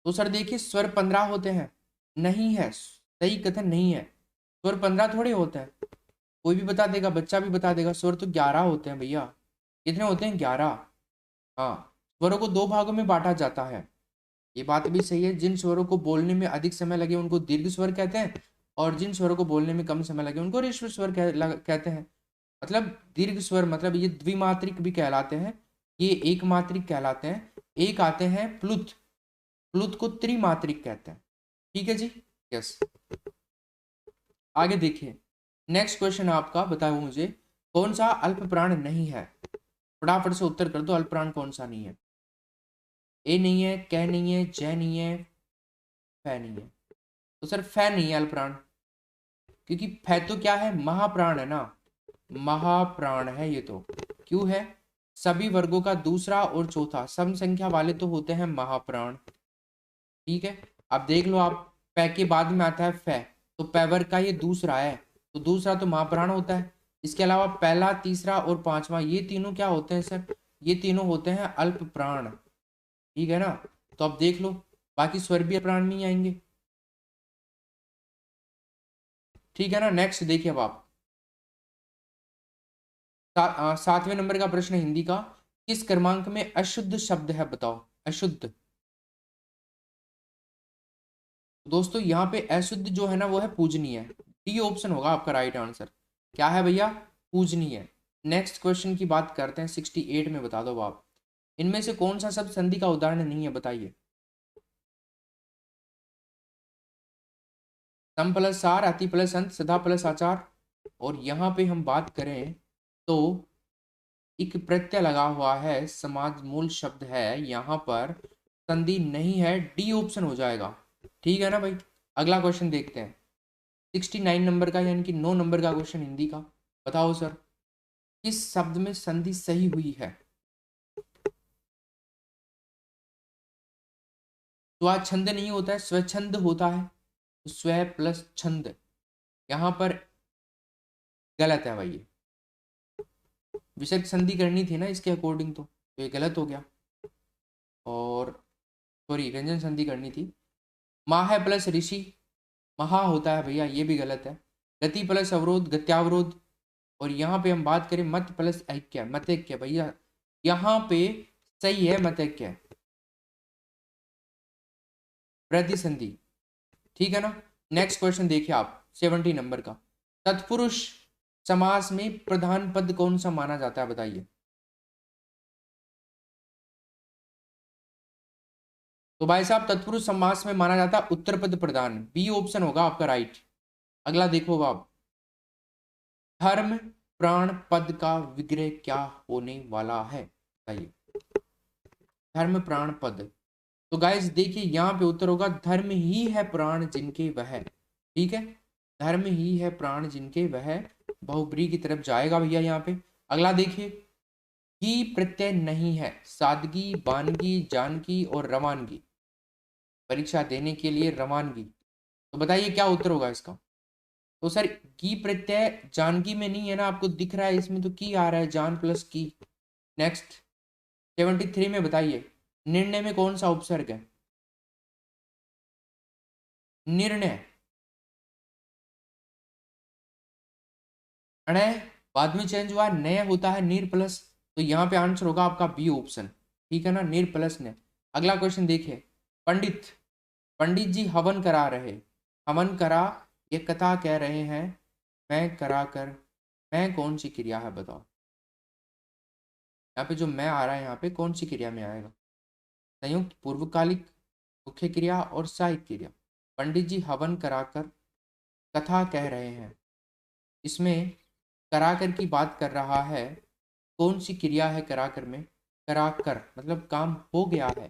तो सर देखिए स्वर 15 होते हैं, नहीं है, सही कथन नहीं है। स्वर 15 थोड़े होते हैं, कोई भी बता देगा, बच्चा भी बता देगा। स्वर तो 11 होते हैं भैया। कितने होते हैं, 11। हाँ, स्वरों को दो भागों में बांटा जाता है, ये बात भी सही है। जिन स्वरों को बोलने में अधिक समय लगे उनको दीर्घ स्वर कहते हैं, और जिन स्वरों को बोलने में कम समय लगे उनको ह्रस्व स्वर कहते हैं। मतलब दीर्घ स्वर मतलब ये द्विमात्रिक भी कहलाते हैं, ये एक मात्रिक कहलाते हैं। एक आते हैं प्लुत, प्लुत को त्रिमात्रिक कहते हैं। ठीक है जी, यस। आगे देखिए नेक्स्ट क्वेश्चन आपका, बताओ मुझे कौन सा अल्प प्राण नहीं है। फटाफट से उत्तर कर दो, अल्प प्राण कौन सा नहीं है। ए नहीं है, कै नहीं है, जय नहीं है, फै नहीं है। तो सर फै नहीं है अल्प प्राण, क्योंकि फै तो क्या है, महाप्राण है ना, महाप्राण है ये तो। क्यों है, सभी वर्गों का दूसरा और चौथा सम संख्या वाले तो होते हैं महाप्राण। ठीक है, अब देख लो आप, पै के बाद में आता है फै, तो पै वर्ग का ये दूसरा है, तो दूसरा तो महाप्राण होता है। इसके अलावा पहला, तीसरा और पांचवा, ये तीनों क्या होते हैं सर, ये तीनों होते हैं अल्प प्राण। ठीक है ना, तो अब देख लो बाकी स्वर भी प्राण में ही आएंगे। ठीक है ना, नेक्स्ट देखिए अब आप, सातवें नंबर का प्रश्न हिंदी का, किस क्रमांक में अशुद्ध शब्द है, बताओ अशुद्ध। दोस्तों यहाँ पे अशुद्ध जो है ना वो है पूजनीय। डी ऑप्शन होगा आपका राइट आंसर। क्या है भैया, पूजनीय। नेक्स्ट क्वेश्चन की बात करते हैं 68 में, बता दो आप, इनमें से कौन सा शब्द संधि का उदाहरण नहीं है, बताइए। सम प्लस सार, अति प्लस अंत, सदा प्लस आचार। और यहाँ पे हम बात करें तो एक प्रत्यय लगा हुआ है, समाज मूल शब्द है, यहाँ पर संधि नहीं है, डी ऑप्शन हो जाएगा। ठीक है ना भाई, अगला क्वेश्चन देखते हैं 69 नंबर का, यानी कि 9 नंबर का क्वेश्चन हिंदी का। बताओ सर किस शब्द में संधि सही हुई है। स्वच्छंद नहीं होता है, स्वच्छंद होता है, तो स्व प्लस छंद यहाँ पर गलत है भाई। ये विसर्ग संधि करनी थी ना इसके अकॉर्डिंग, तो ये गलत हो गया। और सॉरी, व्यंजन संधि करनी थी। माँ है प्लस ऋषि, महा होता है भैया, ये भी गलत है। गति प्लस अवरोध, गत्यावरोध। और यहाँ पे हम बात करें मत प्लस ऐक्य, मतैक्य भैया, यहाँ पे सही है मतैक्य, प्रतिसंधि। ठीक है ना, नेक्स्ट क्वेश्चन देखिए आप 70 नंबर का, तत्पुरुष समास में प्रधान पद कौन सा माना जाता है, बताइए। तो भाई साहब तत्पुरुष समास में माना जाता है उत्तर पद प्रधान, बी ऑप्शन होगा आपका राइट। अगला देखो आप, धर्म प्राण पद का विग्रह क्या होने वाला है, बताइए। धर्म प्राण पद, तो गाइस देखिए यहाँ पे उत्तर होगा धर्म ही है प्राण जिनके वह। ठीक है, धर्म ही है प्राण जिनके वह, बहुब्री की तरफ जाएगा भैया यहाँ पे। अगला देखिए, की प्रत्यय नहीं है, सादगी, बानगी, जानकी और रवानगी, परीक्षा देने के लिए रवानगी। तो बताइए क्या उत्तर होगा इसका। तो सर की प्रत्यय जानकी में नहीं है ना, आपको दिख रहा है इसमें तो की आ रहा है, जान प्लस की। नेक्स्ट 73 में बताइए, निर्णय में कौन सा उपसर्ग है, निर्णय, अणय बाद में चेंज हुआ, नय होता है नीर प्लस, तो यहाँ पे आंसर होगा आपका बी ऑप्शन। ठीक है ना, नीर प्लस ने। अगला क्वेश्चन देखिए, पंडित, पंडित जी हवन करा रहे, हवन करा ये कथा कह रहे हैं, मैं करा कर, मैं कौन सी क्रिया है, बताओ। यहाँ पे जो मैं आ रहा है यहाँ पे कौन सी क्रिया में आएगा, संयुक्त, पूर्वकालिक, मुख्य क्रिया और सहायक क्रिया। पंडित जी हवन कराकर कथा कह रहे हैं, इसमें कराकर की बात कर रहा है, कौन सी क्रिया है कराकर में, कराकर मतलब काम हो गया है,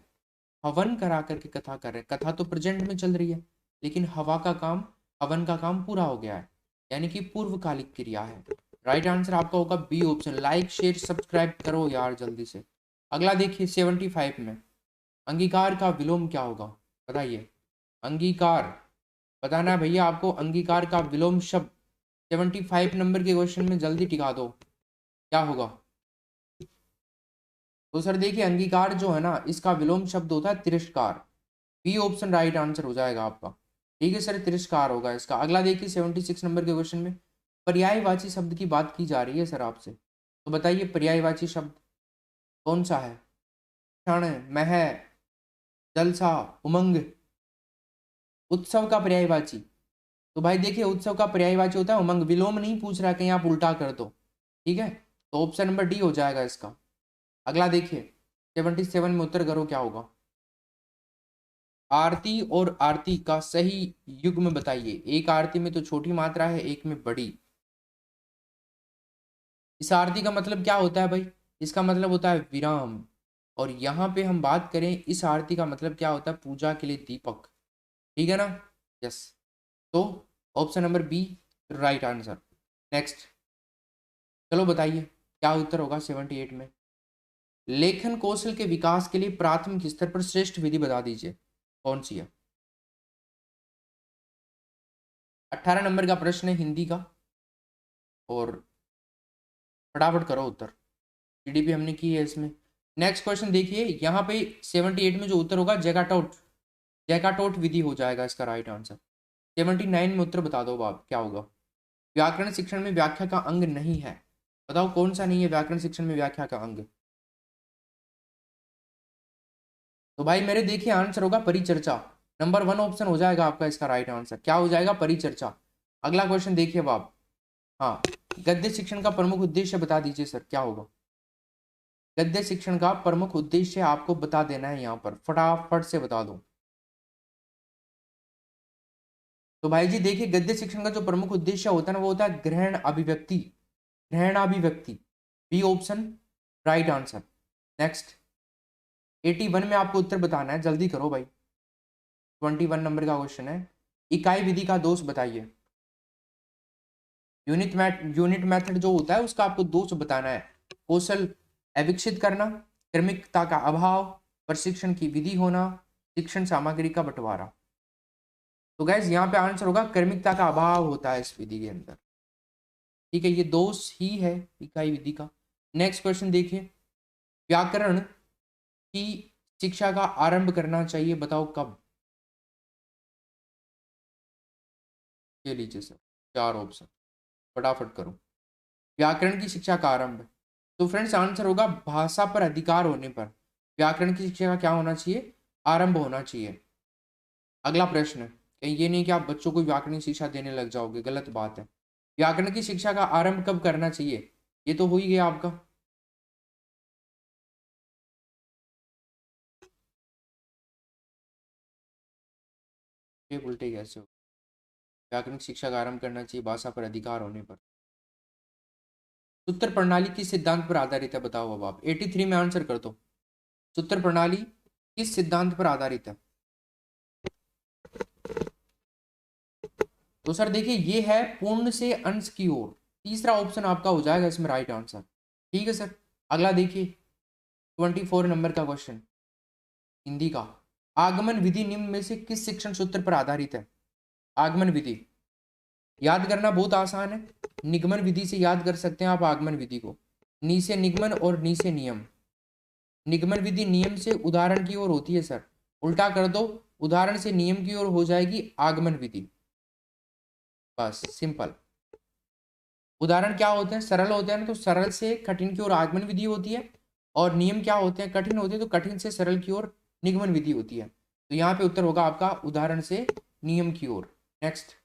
हवन करा करके कथा कर रहे हैं। कथा तो प्रेजेंट में चल रही है, लेकिन हवन का काम पूरा हो गया है, यानी कि पूर्वकालिक क्रिया है। राइट आंसर आपका होगा B option. Like share subscribe करो यार जल्दी से। अगला देखिए 75 में, अंगीकार का विलोम क्या होगा, बताइए। अंगीकार बताना है भैया आपको, अंगीकार का विलोम शब्द 75 नंबर के क्वेश्चन में जल्दी टिका दो, क्या होगा। तो सर देखिए, अंगीकार जो है ना, इसका विलोम शब्द होता है तिरस्कार। बी ऑप्शन राइट आंसर हो जाएगा आपका। ठीक है सर, तिरस्कार होगा इसका। अगला देखिए 76 नंबर के क्वेश्चन में पर्यायवाची शब्द की बात की जा रही है सर आपसे, तो बताइए पर्यायवाची शब्द कौन सा है। क्षण, मह, जलसा, उमंग। उत्सव का पर्यायवाची, तो भाई देखिए उत्सव का पर्यायवाची होता है उमंग। विलोम नहीं पूछ रहा है कहीं आप उल्टा कर दो, ठीक है, तो ऑप्शन नंबर डी हो जाएगा इसका। अगला देखिए 77 में उत्तर करो क्या होगा। आरती और आरती का सही युग्म बताइए। एक आरती में तो छोटी मात्रा है, एक में बड़ी। इस आरती का मतलब क्या होता है भाई, इसका मतलब होता है विराम। और यहाँ पे हम बात करें इस आरती का मतलब क्या होता है, पूजा के लिए दीपक। ठीक है ना, यस। तो option number B right answer. Next, चलो बताइए क्या उत्तर होगा 78 में। लेखन कौशल के विकास के लिए प्राथमिक स्तर पर श्रेष्ठ विधि बता दीजिए, कौन सी है। 18 नंबर का प्रश्न है हिंदी का, और फटाफट करो उत्तर। जीडीपी हमने की है इसमें। नेक्स्ट क्वेश्चन देखिए, यहाँ पे 78 में जो उत्तर होगा जैकाटोट विधि हो जाएगा इसका राइट आंसर। 79 में उत्तर बता दो बाप क्या होगा। व्याकरण शिक्षण में व्याख्या का अंग नहीं है, बताओ कौन सा नहीं है व्याकरण शिक्षण में व्याख्या का अंग। तो भाई मेरे देखिए आंसर होगा परिचर्चा। नंबर 1 ऑप्शन हो जाएगा आपका इसका राइट आंसर, क्या हो जाएगा, परिचर्चा। अगला क्वेश्चन देखिए बाप, हाँ, गद्य शिक्षण का प्रमुख उद्देश्य बता दीजिए सर, क्या होगा। गद्य शिक्षण का प्रमुख उद्देश्य आपको बता देना है यहाँ पर, फटाफट से बता दो। तो भाई जी देखिए, गद्य शिक्षण का जो प्रमुख उद्देश्य होता है ना, वो होता है ग्रहण अभिव्यक्ति। ग्रहण अभिव्यक्ति, B option right answer. Next 81 में आपको उत्तर बताना है, जल्दी करो भाई। 21 नंबर का क्वेश्चन है, इकाई विधि का दोष बताइए। यूनिट मेथड जो होता है उसका आपको दोष बताना है। कौशल अविकसित करना, क्रमिकता का अभाव, प्रशिक्षण की विधि होना, शिक्षण सामग्री का बंटवारा। तो गैस यहाँ पे आंसर होगा क्रमिकता का अभाव होता है इस विधि के अंदर। ठीक है, ये दोष ही है इकाई विधि का। नेक्स्ट क्वेश्चन देखिए, व्याकरण की शिक्षा का आरंभ करना चाहिए, बताओ कब। ये लीजिए सर 4 ऑप्शन, फटाफट करो। व्याकरण की शिक्षा का आरंभ, तो फ्रेंड्स आंसर होगा भाषा पर अधिकार होने पर व्याकरण की शिक्षा का क्या होना चाहिए, आरंभ होना चाहिए। अगला प्रश्न, कहीं ये नहीं कि आप बच्चों को व्याकरण की शिक्षा देने लग जाओगे, गलत बात है। व्याकरण की शिक्षा का आरंभ कब करना चाहिए, ये तो हो ही गया आपका। ये उल्टे कैसे हो, व्याकरण की शिक्षा का आरंभ करना चाहिए भाषा पर अधिकार होने पर। सूत्र प्रणाली किस सिद्धांत पर आधारित है, बताओ अब आप। 83 में आंसर कर दो। सूत्र प्रणाली किस सिद्धांत पर आधारित है। तो सर देखिए ये है पूर्ण से अंश की ओर, तीसरा ऑप्शन आपका हो जाएगा इसमें राइट आंसर। ठीक है सर। अगला देखिए 24 नंबर का क्वेश्चन हिंदी का, आगमन विधि निम्न में से किस शिक्षण सूत्र पर आधारित है। आगमन विधि याद करना बहुत आसान है, निगमन विधि से याद कर सकते हैं आप आगमन विधि को। नी से निगमन और नी से नियम। निगमन विधि नियम से उदाहरण की ओर होती है सर, उल्टा कर दो, उदाहरण से नियम की ओर हो जाएगी आगमन विधि, बस सिंपल। उदाहरण क्या होते हैं, सरल होते हैं ना, तो सरल से कठिन की ओर आगमन विधि होती है, और नियम क्या होते हैं, कठिन होते हैं तो कठिन से सरल की ओर निगमन विधि होती है। तो यहाँ पे उत्तर होगा आपका उदाहरण से नियम की ओर। नेक्स्ट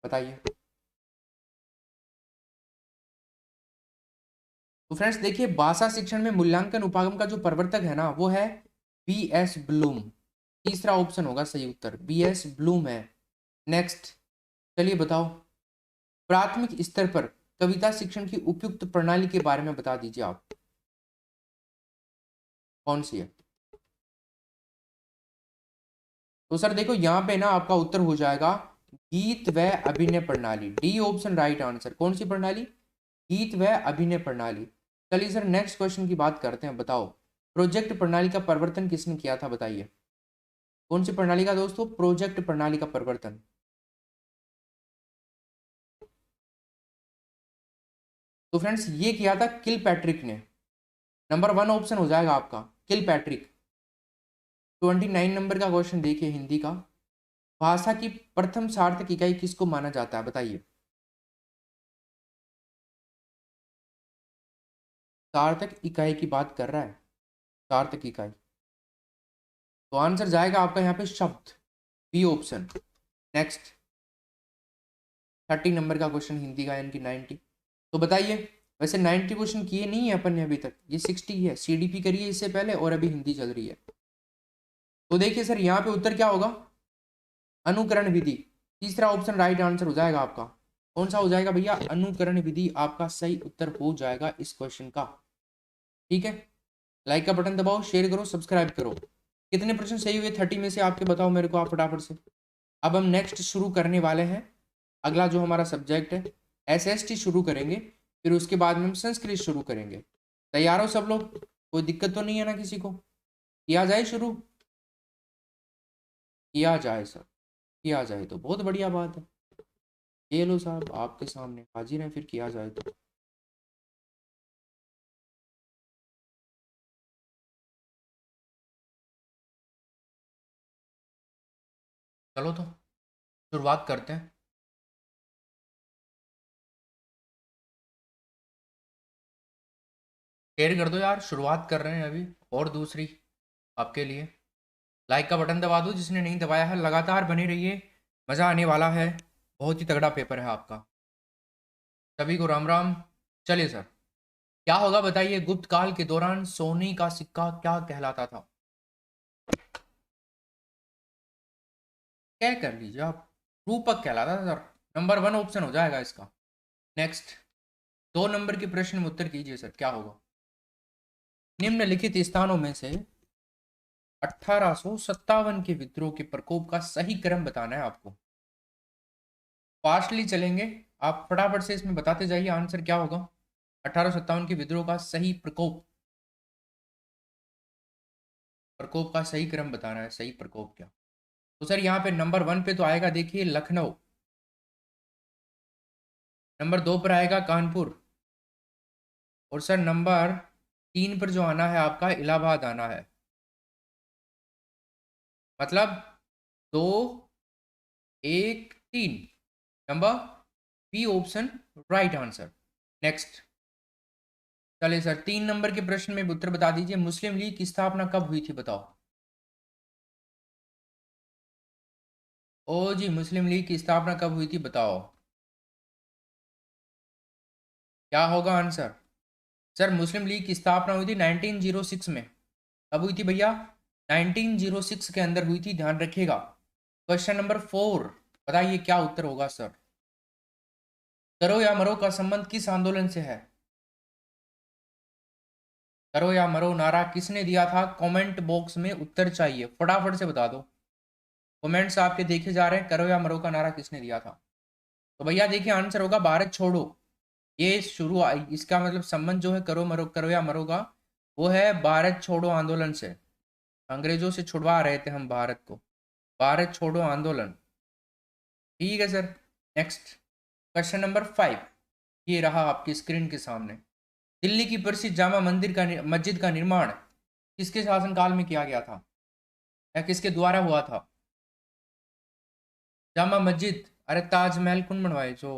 बताइए। तो फ्रेंड्स देखिए, भाषा शिक्षण में मूल्यांकन उपागम का जो प्रवर्तक है ना, वो है बी एस ब्लूम। तीसरा ऑप्शन होगा सही उत्तर, बी एस ब्लूम है। नेक्स्ट चलिए बताओ, प्राथमिक स्तर पर कविता शिक्षण की उपयुक्त प्रणाली के बारे में बता दीजिए आप, कौन सी है। तो सर देखो यहाँ पे ना आपका उत्तर हो जाएगा गीत व अभिनय प्रणाली, डी ऑप्शन राइट आंसर। कौन सी प्रणाली? गीत व अभिनय प्रणाली। चलिए सर नेक्स्ट क्वेश्चन की बात करते हैं। बताओ प्रोजेक्ट प्रणाली का प्रवर्तन किसने किया था? बताइए कौन सी प्रणाली का दोस्तों? प्रोजेक्ट प्रणाली का प्रवर्तन। तो फ्रेंड्स ये किया था किल पैट्रिक ने। नंबर 1 ऑप्शन हो जाएगा आपका किल पैट्रिक। 29 नंबर का क्वेश्चन देखिए हिंदी का। भाषा की प्रथम सार्थक इकाई किसको माना जाता है? बताइए। सार्थक इकाई की बात कर रहा है, सार्थक इकाई। तो आंसर जाएगा आपका यहाँ पे शब्द, बी ऑप्शन। नेक्स्ट 30 नंबर का क्वेश्चन हिंदी का, यानी कि 90। तो बताइए, वैसे 90 क्वेश्चन किए नहीं है अपन ने अभी तक, ये 60 है। सीडीपी करिए इससे पहले और अभी हिंदी चल रही है। तो देखिए सर यहाँ पे उत्तर क्या होगा? अनुकरण विधि। तीसरा ऑप्शन राइट आंसर हो जाएगा आपका। कौन सा हो जाएगा भैया? अनुकरण विधि आपका सही उत्तर हो जाएगा इस क्वेश्चन का। ठीक है, लाइक का बटन दबाओ, शेयर करो, सब्सक्राइब करो। कितने परसेंट सही हुए 30 में से आपके? बताओ मेरे को आप फटाफट से। अब हम नेक्स्ट शुरू करने वाले हैं। अगला जो हमारा सब्जेक्ट है एसएसटी शुरू करेंगे, फिर उसके बाद में हम संस्कृत शुरू करेंगे। तैयार हो सब लोग? कोई दिक्कत तो नहीं है ना किसी को? किया जाए शुरू? किया जाए सर, किया जाए तो बहुत बढ़िया बात है। ये लो साहब आपके सामने हाजिर है, फिर किया जाए तो। चलो तो शुरुआत करते हैं। शेयर कर दो यार, शुरुआत कर रहे हैं अभी। और दूसरी आपके लिए, लाइक का बटन दबा दो जिसने नहीं दबाया है। लगातार बने रहिए, मज़ा आने वाला है। बहुत ही तगड़ा पेपर है आपका। सभी को राम राम। चलिए सर, क्या होगा बताइए? गुप्त काल के दौरान सोने का सिक्का क्या कहलाता था? क्या कर लीजिए आप, रूपक कहलाता था सर। नंबर 1 ऑप्शन हो जाएगा इसका। नेक्स्ट 2 नंबर के प्रश्न में उत्तर कीजिए सर, क्या होगा? निम्नलिखित स्थानों में से 1857 के विद्रोह के प्रकोप का सही क्रम बताना है आपको। फास्टली चलेंगे, आप फटाफट से इसमें बताते जाइए आंसर क्या होगा। 1857 के विद्रोह का सही प्रकोप, प्रकोप का सही क्रम बताना है। सही प्रकोप क्या? तो सर यहाँ पे नंबर 1 पे तो आएगा देखिए लखनऊ, नंबर 2 पर आएगा कानपुर, और सर नंबर 3 पर जो आना है आपका इलाहाबाद आना है। मतलब 2 1 3, number B option right answer. Next चलिए सर 3 नंबर के प्रश्न में उत्तर बता दीजिए। मुस्लिम लीग की स्थापना कब हुई थी? बताओ। ओ जी, मुस्लिम लीग की स्थापना कब हुई थी? बताओ क्या होगा आंसर। सर मुस्लिम लीग की स्थापना हुई थी 1906 में। कब हुई थी भैया? 1906 के अंदर हुई थी, ध्यान रखिएगा। क्वेश्चन नंबर 4, बताइए क्या उत्तर होगा सर। करो या मरो का संबंध किस आंदोलन से है? करो या मरो नारा किसने दिया था? कमेंट बॉक्स में उत्तर चाहिए, फटाफट से बता दो। कमेंट्स आपके देखे जा रहे हैं। करो या मरो का नारा किसने दिया था? तो भैया देखिए आंसर होगा भारत छोड़ो। ये शुरू इसका मतलब संबंध जो है करो मरो, करो या मरो का, वो है भारत छोड़ो आंदोलन से। अंग्रेजों से छुड़वा रहे थे हम भारत को, भारत छोड़ो आंदोलन। ठीक है सर। नेक्स्ट क्वेश्चन नंबर 5, ये रहा आपकी स्क्रीन के सामने। दिल्ली की प्रसिद्ध जामा मंदिर का मस्जिद का निर्माण किसके शासनकाल में किया गया था, या किसके द्वारा हुआ था? जामा मस्जिद, अरे ताजमहल कौन बनवाए जो?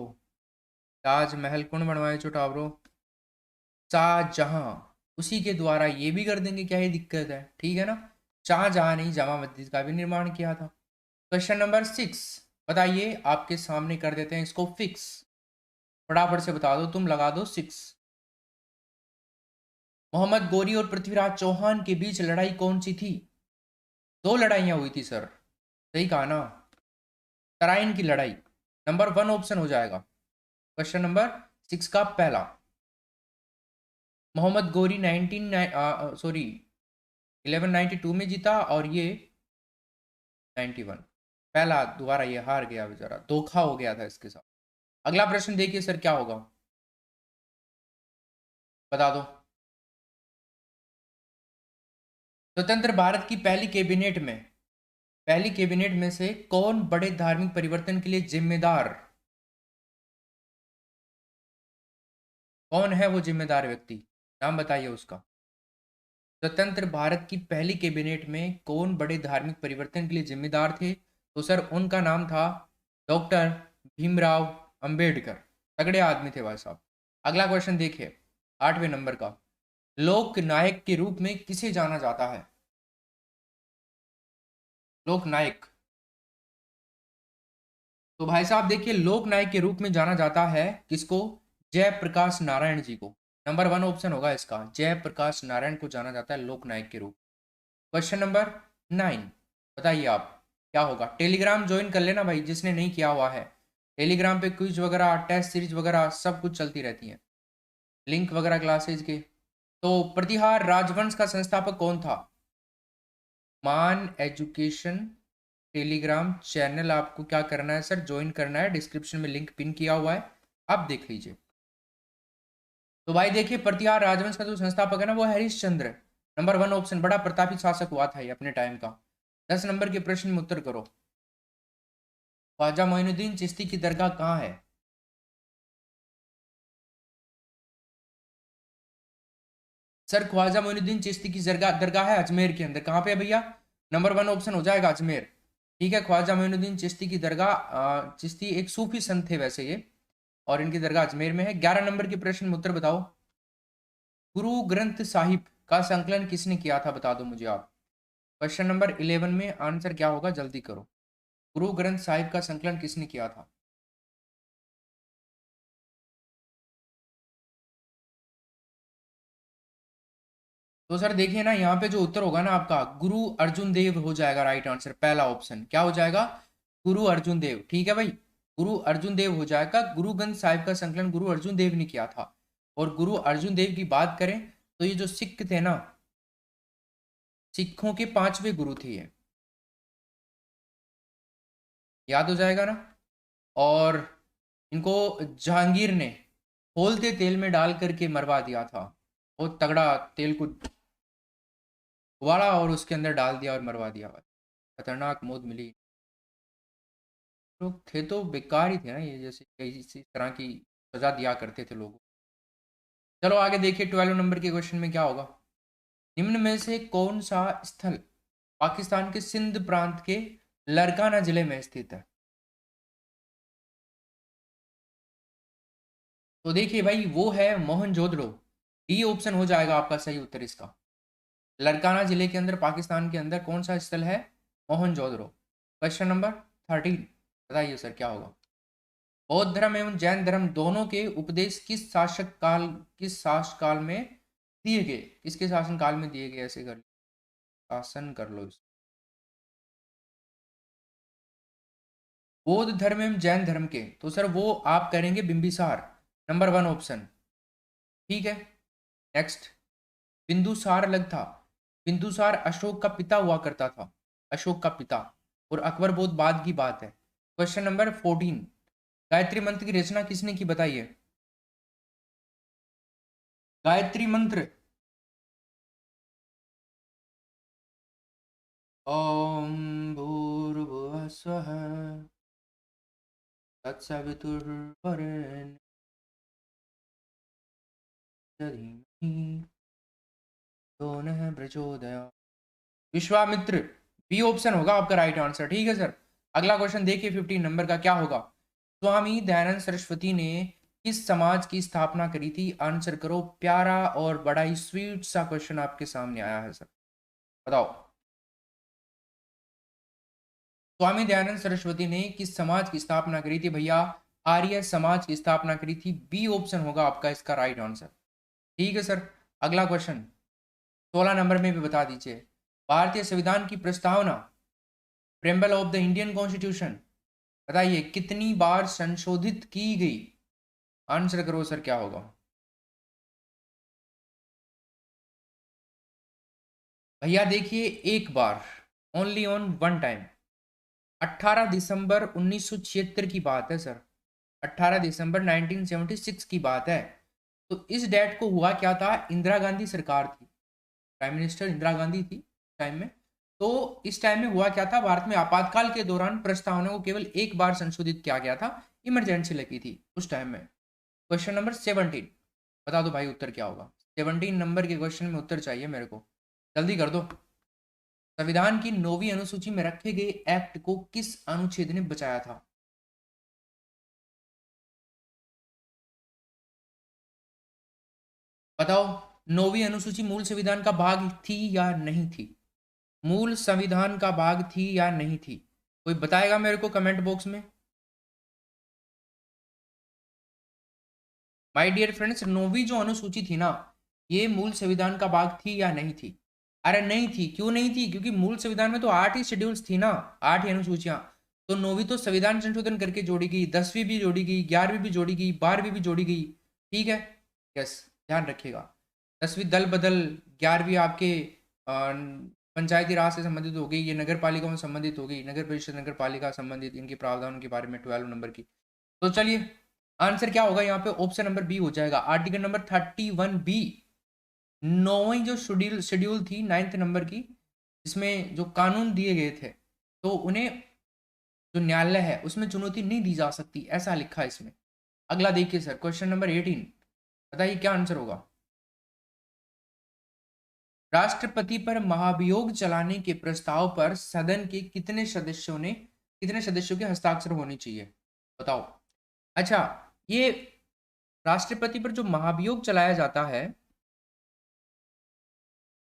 ताजमहल कौन बनवाए जो टावरो? शाहजहां, उसी के द्वारा। ये भी कर देंगे, क्या ही दिक्कत है? ठीक है ना। शाहजहां ने ही जामा मस्जिद का भी निर्माण किया था। क्वेश्चन नंबर 6, बताइए आपके सामने कर देते हैं इसको फिक्स। फटाफट से बता दो, तुम लगा दो 6। मोहम्मद गोरी और पृथ्वीराज चौहान के बीच लड़ाई कौन सी थी? 2 लड़ाइयां हुई थी सर, सही कहा ना। तराइन की लड़ाई, नंबर 1 ऑप्शन हो जाएगा क्वेश्चन नंबर 6 का पहला। मोहम्मद गोरी 19 सॉरी 1192 में जीता, और ये 91। पहला दोबारा ये हार गया बेचारा, धोखा हो गया था इसके साथ। अगला प्रश्न देखिए सर क्या होगा, बता दो। स्वतंत्र भारत की पहली कैबिनेट में से कौन बड़े धार्मिक परिवर्तन के लिए जिम्मेदार, कौन है वो जिम्मेदार व्यक्ति, नाम बताइए उसका। स्वतंत्र भारत की पहली कैबिनेट में कौन बड़े धार्मिक परिवर्तन के लिए जिम्मेदार थे, तो सर उनका नाम था डॉक्टर भीमराव अंबेडकर। तगड़े आदमी थे भाई साहब। अगला क्वेश्चन देखिए 8वें नंबर का, लोक नायक के रूप में किसे जाना जाता है, लोक नायक। तो भाई साहब देखिए लोक नायक के रूप में जाना जाता है किसको, जयप्रकाश नारायण जी को। नंबर 1 ऑप्शन होगा इसका, जयप्रकाश नारायण को जाना जाता है लोक नायक के रूप। क्वेश्चन नंबर 9, बताइए आप क्या होगा। टेलीग्राम ज्वाइन कर लेना भाई जिसने नहीं किया हुआ है, टेलीग्राम पे क्विज वगैरह टेस्ट सीरीज वगैरह सब कुछ चलती रहती है, लिंक वगैरह क्लासेज के। तो प्रतिहार राजवंश का संस्थापक कौन था, मान एजुकेशन टेलीग्राम चैनल आपको क्या करना है सर, ज्वाइन करना है, डिस्क्रिप्शन में लिंक पिन किया हुआ है, आप देख लीजिए। तो भाई देखिए प्रतिहार राजवंश का जो संस्थापक है ना वो हरिश्चंद्र। नंबर 1 ऑप्शन, बड़ा प्रतापी शासक हुआ था ये अपने टाइम का। 10 नंबर के प्रश्न में उत्तर करो। ख्वाजा मोइनुद्दीन चिश्ती की दरगाह कहाँ है, सर ख्वाजा मोइनुद्दीन चिश्ती की दरगाह दरगाह है अजमेर के अंदर। कहाँ पे है भैया, नंबर 1 ऑप्शन हो जाएगा अजमेर। ठीक है, ख्वाजा मोइनुद्दीन चिश्ती की दरगाह, चिश्ती एक सूफी संत थे वैसे ये, और इनकी दरगाह अजमेर में है। 11 नंबर के प्रश्न में उत्तर बताओ। गुरु ग्रंथ साहिब का संकलन किसने किया था, बता दो मुझे आप। क्वेश्चन नंबर 11 में आंसर क्या होगा, जल्दी करो। गुरु ग्रंथ साहिब का संकलन किसने किया था। तो सर देखिए ना यहाँ पे जो उत्तर होगा ना आपका, गुरु अर्जुन देव हो जाएगा राइट आंसर। पहला ऑप्शन क्या हो जाएगा, गुरु अर्जुन देव। ठीक है भाई, गुरु अर्जुन देव हो जाएगा। गुरु ग्रंथ साहिब का संकलन गुरु अर्जुन देव ने किया था। और गुरु अर्जुन देव की बात करें तो ये जो सिख थे ना, सिखों के 5वें गुरु थे ये, याद हो जाएगा ना। और इनको जहांगीर ने खोलते तेल में डाल करके मरवा दिया था। बहुत तगड़ा तेल को उबाला और उसके अंदर डाल दिया और मरवा दिया। खतरनाक मौत मिली। लोग थे तो बेकार ही थे ना ये, जैसे इसी तरह की सजा दिया करते थे लोगों। चलो आगे देखिए 12 नंबर के क्वेश्चन में क्या होगा। निम्न में से कौन सा स्थल पाकिस्तान के सिंध प्रांत के लरकाना जिले में स्थित है। तो देखिए भाई वो है मोहनजोदड़ो। डी ऑप्शन हो जाएगा आपका सही उत्तर इसका। लरकाना जिले के अंदर पाकिस्तान के अंदर कौन सा स्थल है, मोहनजोदड़ो। क्वेश्चन नंबर 13, बताइए सर क्या होगा। बौद्ध धर्म एवं जैन धर्म दोनों के उपदेश किस शासक काल में दिए गए, किसके शासन काल में दिए गए, ऐसे कर शासन कर लो इसको। बौद्ध धर्म एवं जैन धर्म के, तो सर वो आप करेंगे बिंबिसार। Number 1 option. ठीक है, नेक्स्ट बिंदुसार अलग था। बिंदुसार अशोक का पिता हुआ करता था, अशोक का पिता। और अकबर बहुत बाद की बात है। क्वेश्चन नंबर 14, गायत्री मंत्र की रचना किसने की, बताइए। गायत्री मंत्र, ओम भूर्भुवः स्वः तत्सवितुर्वरेण्यं धीमहि यो नः प्रचोदयात्। विश्वामित्र, बी ऑप्शन होगा आपका राइट आंसर। ठीक है सर, अगला क्वेश्चन देखिए 15 नंबर का क्या होगा। स्वामी दयानंद सरस्वती ने किस समाज की स्थापना करी थी, आंसर करो। प्यारा और बड़ा ही स्वीट सा क्वेश्चन आपके सामने आया है सर, बताओ। स्वामी दयानंद सरस्वती ने किस समाज की स्थापना करी थी भैया, आर्य समाज की स्थापना करी थी। बी ऑप्शन होगा आपका इसका राइट आंसर। ठीक है सर, अगला क्वेश्चन 16 नंबर में भी बता दीजिए। भारतीय संविधान की प्रस्तावना, preamble of the Indian constitution, बताइए कितनी बार संशोधित की गई, आंसर करो सर क्या होगा। भैया देखिए एक बार, ओनली ऑन वन टाइम। 18 दिसंबर 1976 की बात है सर, 18 दिसंबर 1976 की बात है। तो इस डेट को हुआ क्या था, इंदिरा गांधी सरकार थी, प्राइम मिनिस्टर इंदिरा गांधी थी टाइम में। तो इस टाइम में हुआ क्या था, भारत में आपातकाल के दौरान प्रस्तावना को केवल एक बार संशोधित किया गया था, इमरजेंसी लगी थी उस टाइम में। क्वेश्चन नंबर 17, बता दो भाई उत्तर क्या होगा। 17 नंबर के क्वेश्चन में उत्तर चाहिए मेरे को, जल्दी कर दो। संविधान की 9वीं अनुसूची में रखे गए एक्ट को किस अनुच्छेद ने बचाया था? बताओ, 9वीं अनुसूची मूल संविधान का भाग थी या नहीं थी? मूल संविधान का भाग थी या नहीं थी? कोई बताएगा मेरे को कमेंट बॉक्स में। माय डियर फ्रेंड्स, 9वीं जो अनुसूची थी ना, ये मूल संविधान का भाग थी या नहीं थी? अरे नहीं थी। क्यों नहीं थी? क्योंकि मूल संविधान में तो 8 ही शेड्यूल्स थी ना, 8 ही अनुसूचियां। तो 9वीं तो संविधान संशोधन करके जोड़ी गई, 10वीं भी जोड़ी गई, 11वीं भी जोड़ी गई, 12वीं भी जोड़ी गई। ठीक है, यस, ध्यान रखिएगा। 10वीं दल बदल, 11वीं आपके पंचायती राज से संबंधित हो गई, ये नगर पालिका में संबंधित हो गई, नगर परिषद नगर पालिका संबंधित इनके प्रावधानों के बारे में 12 नंबर की। तो चलिए, आंसर क्या होगा यहाँ पे? ऑप्शन नंबर बी हो जाएगा, आर्टिकल नंबर 31 बी। नौवीं जो शेड्यूल शेड्यूल थी 9th नंबर की, जिसमें जो कानून दिए गए थे, तो उन्हें जो न्यायालय है उसमें चुनौती नहीं दी जा सकती, ऐसा लिखा है इसमें। अगला देखिए सर, क्वेश्चन नंबर 18, बताइए क्या आंसर होगा। राष्ट्रपति पर महाभियोग चलाने के प्रस्ताव पर सदन के कितने सदस्यों के हस्ताक्षर होने चाहिए? बताओ। अच्छा, ये राष्ट्रपति पर जो महाभियोग चलाया जाता है,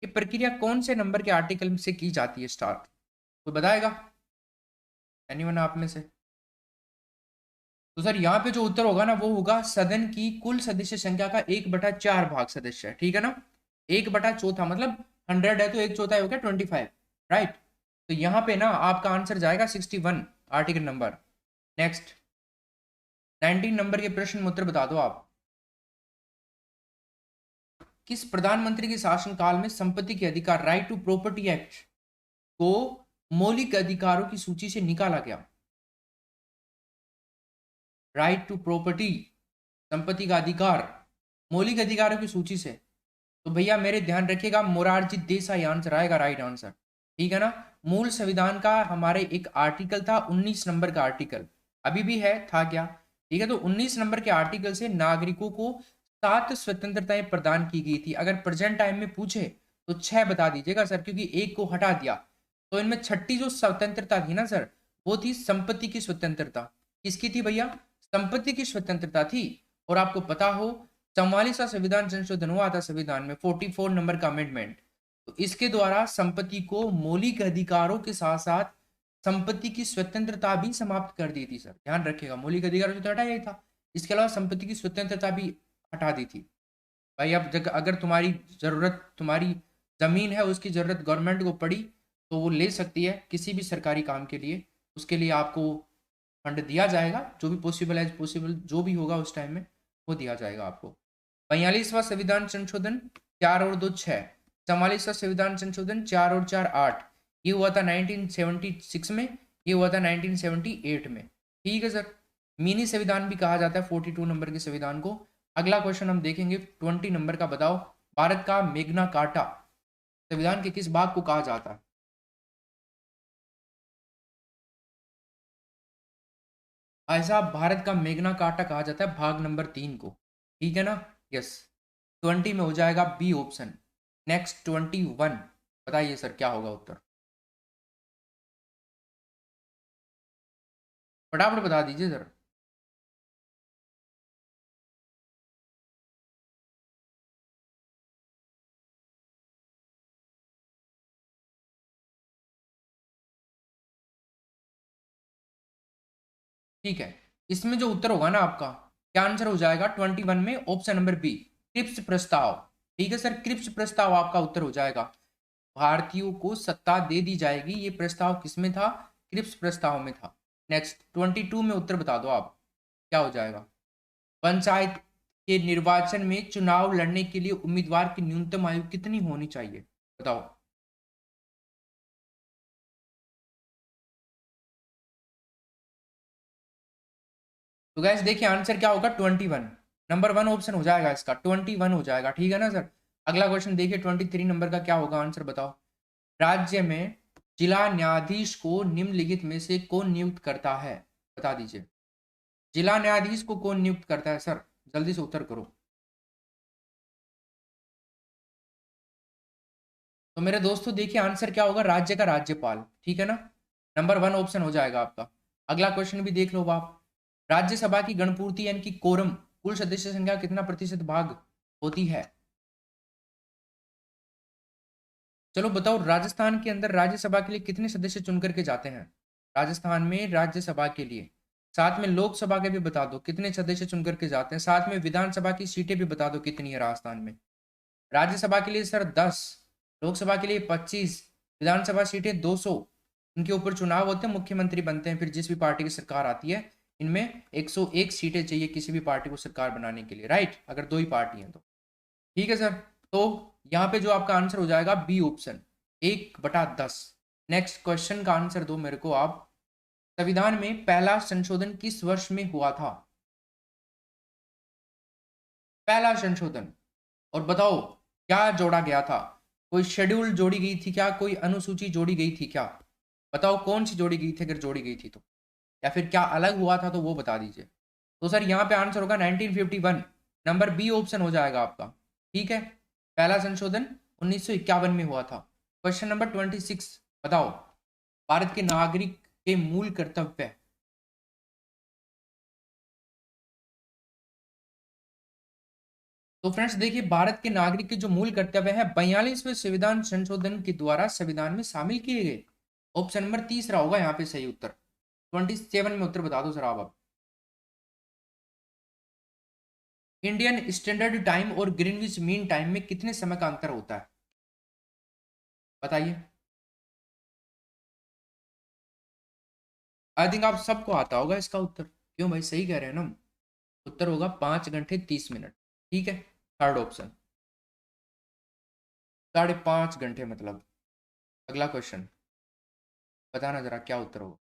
ये प्रक्रिया कौन से नंबर के आर्टिकल से की जाती है स्टार्ट? कोई बताएगा? एनीवन आप में से? तो सर यहाँ पे जो उत्तर होगा ना, वो होगा सदन की कुल सदस्य संख्या का 1/4 भाग सदस्य है, ठीक है ना। 1/4 मतलब 100 है तो 1/4 हो गया 25, राइट। तो यहाँ पे ना आपका आंसर जाएगा 61 आर्टिकल नंबर। नेक्स्ट, 19 नंबर के प्रश्न में उत्तर बता दो आप। किस प्रधानमंत्री के शासनकाल में संपत्ति के अधिकार, राइट टू प्रॉपर्टी एक्ट को मौलिक अधिकारों की सूची से निकाला गया? राइट टू प्रॉपर्टी, संपत्ति का अधिकार, मौलिक अधिकारों की सूची से। तो भैया मेरे ध्यान रखिएगा, मोरारजी देसाई आंसर आएगा, राइट आंसर, ठीक है ना। मूल संविधान का हमारे एक आर्टिकल था, 19 नंबर का आर्टिकल, अभी भी है, था क्या, ठीक है। तो 19 नंबर के आर्टिकल से नागरिकों को 7 स्वतंत्रताएं प्रदान की गई थी। अगर प्रेजेंट टाइम में पूछे तो 6 बता दीजिएगा सर, क्योंकि एक को हटा दिया। तो इनमें छठी जो स्वतंत्रता थी ना सर, वो थी संपत्ति की स्वतंत्रता। किसकी थी भैया? संपत्ति की स्वतंत्रता थी। और आपको पता हो, 44वां संविधान संशोधन हुआ था संविधान में, 44 नंबर का अमेंडमेंट। तो इसके द्वारा संपत्ति को मौलिक अधिकारों के साथ साथ संपत्ति की स्वतंत्रता भी समाप्त कर दी थी सर, ध्यान रखिएगा। मौलिक अधिकारों से तो हटाया ही था, इसके अलावा संपत्ति की स्वतंत्रता भी हटा दी थी। भाई अब अगर तुम्हारी जरूरत, तुम्हारी जमीन है उसकी जरूरत गवर्नमेंट को पड़ी, तो वो ले सकती है किसी भी सरकारी काम के लिए। उसके लिए आपको फंड दिया जाएगा, जो भी पॉसिबल है, पॉसिबल जो भी होगा उस टाइम में वो दिया जाएगा आपको। 42वां संविधान संशोधन 4 और 2 6, 44वां संविधान संशोधन 4 और 4 8, ये हुआ था 1976 में, ये हुआ था 1978 में, ठीक है सर। मिनी संविधान भी कहा जाता है 42 नंबर के संविधान को। अगला क्वेश्चन हम देखेंगे 20 नंबर का, बताओ भारत का मेग्ना कार्टा संविधान के किस भाग को कहा जाता है? भाई साहब, भारत का मेग्ना कार्टा कहा जाता है भाग नंबर 3 को, ठीक है ना, यस। 20 में हो जाएगा बी ऑप्शन। नेक्स्ट 21, बताइए सर क्या होगा उत्तर, फटाफट बता दीजिए सर। ठीक है, इसमें जो उत्तर होगा ना आपका, क्या आंसर हो जाएगा 21 में, ऑप्शन नंबर बी, क्रिप्स प्रस्ताव। ठीक है सर, क्रिप्स प्रस्ताव आपका उत्तर हो जाएगा। भारतीयों को सत्ता दे दी जाएगी, ये प्रस्ताव किसमें था? क्रिप्स प्रस्ताव में था। नेक्स्ट 22 में उत्तर बता दो आप, क्या हो जाएगा? पंचायत के निर्वाचन में चुनाव लड़ने के लिए उम्मीदवार की न्यूनतम आयु कितनी होनी चाहिए? बताओ। तो गैस देखिए आंसर क्या होगा 21, नंबर 1 ऑप्शन हो जाएगा इसका, 21 हो जाएगा, ठीक है ना सर। अगला क्वेश्चन देखिए 23 नंबर का क्या होगा आंसर बताओ। राज्य में जिला न्यायाधीश को निम्नलिखित में से कौन नियुक्त करता है, बता दीजिए। जिला न्यायाधीश को कौन नियुक्त करता है सर, जल्दी से उत्तर करो। तो मेरे दोस्तों देखिए आंसर क्या होगा, राज्य का राज्यपाल, ठीक है ना। नंबर 1 ऑप्शन हो जाएगा आपका। अगला क्वेश्चन भी देख लो आप। राज्यसभा की गणपूर्ति यानी कि कोरम, कुल सदस्य संख्या कितना प्रतिशत भाग होती है। चलो बताओ, राजस्थान के अंदर राज्यसभा के लिए कितने सदस्य चुन करके जाते हैं। राजस्थान में राज्यसभा के लिए, साथ में लोकसभा के भी बता दो कितने सदस्य चुन करके जाते हैं, साथ में विधानसभा की सीटें भी बता दो कितनी है राजस्थान में। राज्यसभा के लिए सर 10, लोकसभा के लिए 25, विधानसभा सीटें 200। इनके ऊपर चुनाव होते हैं, मुख्यमंत्री बनते हैं, फिर जिस भी पार्टी की सरकार आती है इनमें 101 सीटें चाहिए किसी भी पार्टी को सरकार बनाने के लिए, राइट, अगर दो ही पार्टी हैं तो। ठीक है सर। तो यहाँ पे जो आपका आंसर हो जाएगा बी ऑप्शन, 1/10। नेक्स्ट क्वेश्चन का आंसर दो मेरे को आप। संविधान में पहला संशोधन किस वर्ष में हुआ था। पहला संशोधन, और बताओ क्या जोड़ा गया था। कोई शेड्यूल जोड़ी गई थी क्या, कोई अनुसूची जोड़ी गई थी क्या, बताओ कौन सी जोड़ी गई थी अगर जोड़ी गई थी तो, या फिर क्या अलग हुआ था तो वो बता दीजिए। तो सर यहाँ पे आंसर होगा 1951, नंबर बी ऑप्शन हो जाएगा आपका, ठीक है। पहला संशोधन 1951 में हुआ था। क्वेश्चन नंबर 26 बताओ, भारत के नागरिक के मूल कर्तव्य। तो फ्रेंड्स देखिए, भारत के नागरिक के जो मूल कर्तव्य है 42वें संविधान संशोधन के द्वारा संविधान में शामिल किए गए। ऑप्शन नंबर तीसरा होगा यहाँ पे सही उत्तर। 27 में उत्तर बता दो सर आप अब। इंडियन स्टैंडर्ड टाइम और ग्रीनविच मीन टाइम में कितने समय का अंतर होता है, बताइए। आई थिंक आप सबको आता होगा इसका उत्तर, क्यों भाई, सही कह रहे हैं ना हम? उत्तर होगा 5 घंटे 30 मिनट, ठीक है। थर्ड ऑप्शन 5.5 घंटे मतलब। अगला क्वेश्चन बताना जरा क्या उत्तर होगा।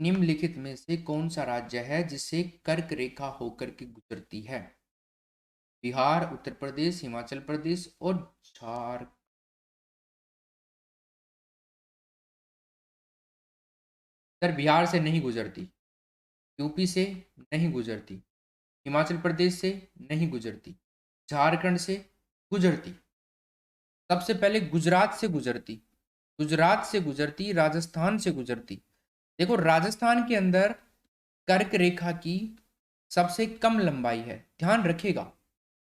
निम्नलिखित में से कौन सा राज्य है जिसे कर्क रेखा होकर के गुजरती है। बिहार, उत्तर प्रदेश, हिमाचल प्रदेश और झारखंड। सर बिहार से नहीं गुजरती, यूपी से नहीं गुजरती, हिमाचल प्रदेश से नहीं गुजरती, झारखंड से गुजरती, सबसे पहले गुजरात से गुजरती, गुजरात से गुजरती, राजस्थान से गुजरती। देखो राजस्थान के अंदर कर्क रेखा की सबसे कम लंबाई है, ध्यान रखिएगा।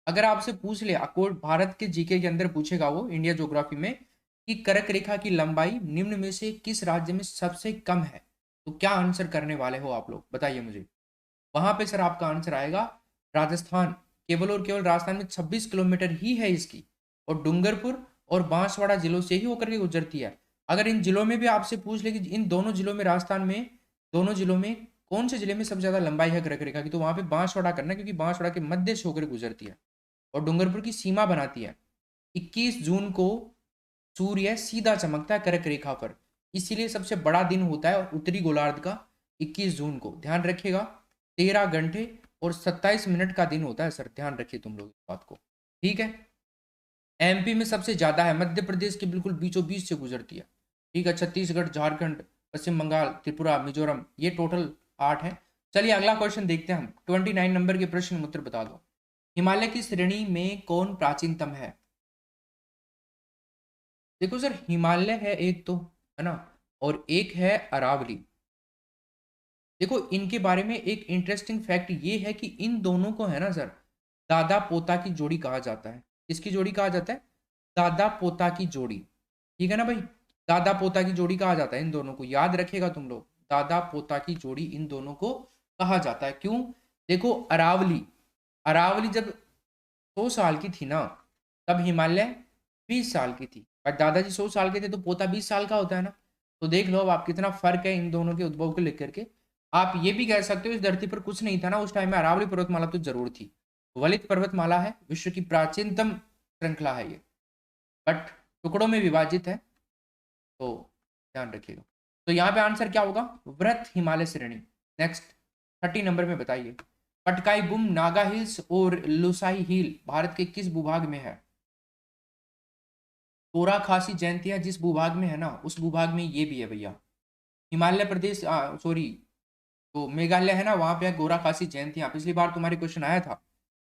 अगर आपसे पूछ ले अकोर्ड भारत के जीके के अंदर पूछेगा वो इंडिया ज्योग्राफी में कि कर्क रेखा की लंबाई निम्न में से किस राज्य में सबसे कम है, तो क्या आंसर करने वाले हो आप लोग, बताइए मुझे। वहां पे सर आपका आंसर आएगा राजस्थान। केवल और केवल राजस्थान में 26 किलोमीटर ही है इसकी, और डूंगरपुर और बांसवाड़ा जिलों से ही होकर के गुजरती है। अगर इन जिलों में भी आपसे पूछ ले कि इन दोनों जिलों में, राजस्थान में दोनों जिलों में कौन से जिले में सबसे ज्यादा लंबाई है कर्क रेखा की, तो वहां पे बांसवाड़ा करना, क्योंकि बांसवाड़ा के मध्य से होकर गुजरती है और डूंगरपुर की सीमा बनाती है। 21 जून को सूर्य सीधा चमकता है कर्क रेखा पर, इसीलिए सबसे बड़ा दिन होता है उत्तरी गोलार्ध का 21 जून को, ध्यान रखिएगा। 13 घंटे और 27 मिनट का दिन होता है सर, ध्यान रखिए तुम लोग इस बात को, ठीक है। एमपी में सबसे ज्यादा है, मध्य प्रदेश के बिल्कुल बीचों बीच से गुजरती है, ठीक है। छत्तीसगढ़, झारखंड, पश्चिम बंगाल, त्रिपुरा, मिजोरम, ये टोटल 8 है। चलिए अगला क्वेश्चन देखते हैं हम। 29 नंबर के प्रश्न में उत्तर बता दो। हिमालय की श्रेणी में कौन प्राचीनतम है। देखो सर हिमालय है एक तो, है ना, और एक है अरावली। देखो इनके बारे में एक इंटरेस्टिंग फैक्ट ये है कि इन दोनों को है ना सर दादा पोता की जोड़ी कहा जाता है। किसकी जोड़ी कहा जाता है, दादा पोता की जोड़ी, ठीक है ना भाई। दादा पोता की जोड़ी कहा जाता है इन दोनों को, याद रखेगा तुम लोग, दादा पोता की जोड़ी इन दोनों को कहा जाता है। क्यों, देखो अरावली, अरावली जब 100 साल की थी ना, तब हिमालय 20 साल की थी, और दादाजी 100 साल के थे तो पोता 20 साल का होता है ना। तो देख लो अब आप कितना फर्क है इन दोनों के उद्भव को लेकर के। आप ये भी कह सकते हो इस धरती पर कुछ नहीं था ना उस टाइम में, अरावली पर्वतमाला तो जरूर थी। वलित पर्वतमाला है, विश्व की प्राचीनतम श्रृंखला है ये, बट टुकड़ों में विभाजित है, तो ध्यान रखिएगा। तो यहाँ पे आंसर क्या होगा, व्रत हिमालय श्रेणी। नेक्स्ट 30 नंबर में बताइए, पटकाई बुम नागा हिल्स और लुसाई हिल भारत के किस भूभाग में है। कोरा खासी जयंतियां जिस भूभाग में है ना, उस भूभाग में ये भी है भैया। हिमालय प्रदेश, सॉरी, तो मेघालय है ना, वहां पे है गोरा खासी जयंतियां, पिछली बार तुम्हारे क्वेश्चन आया था।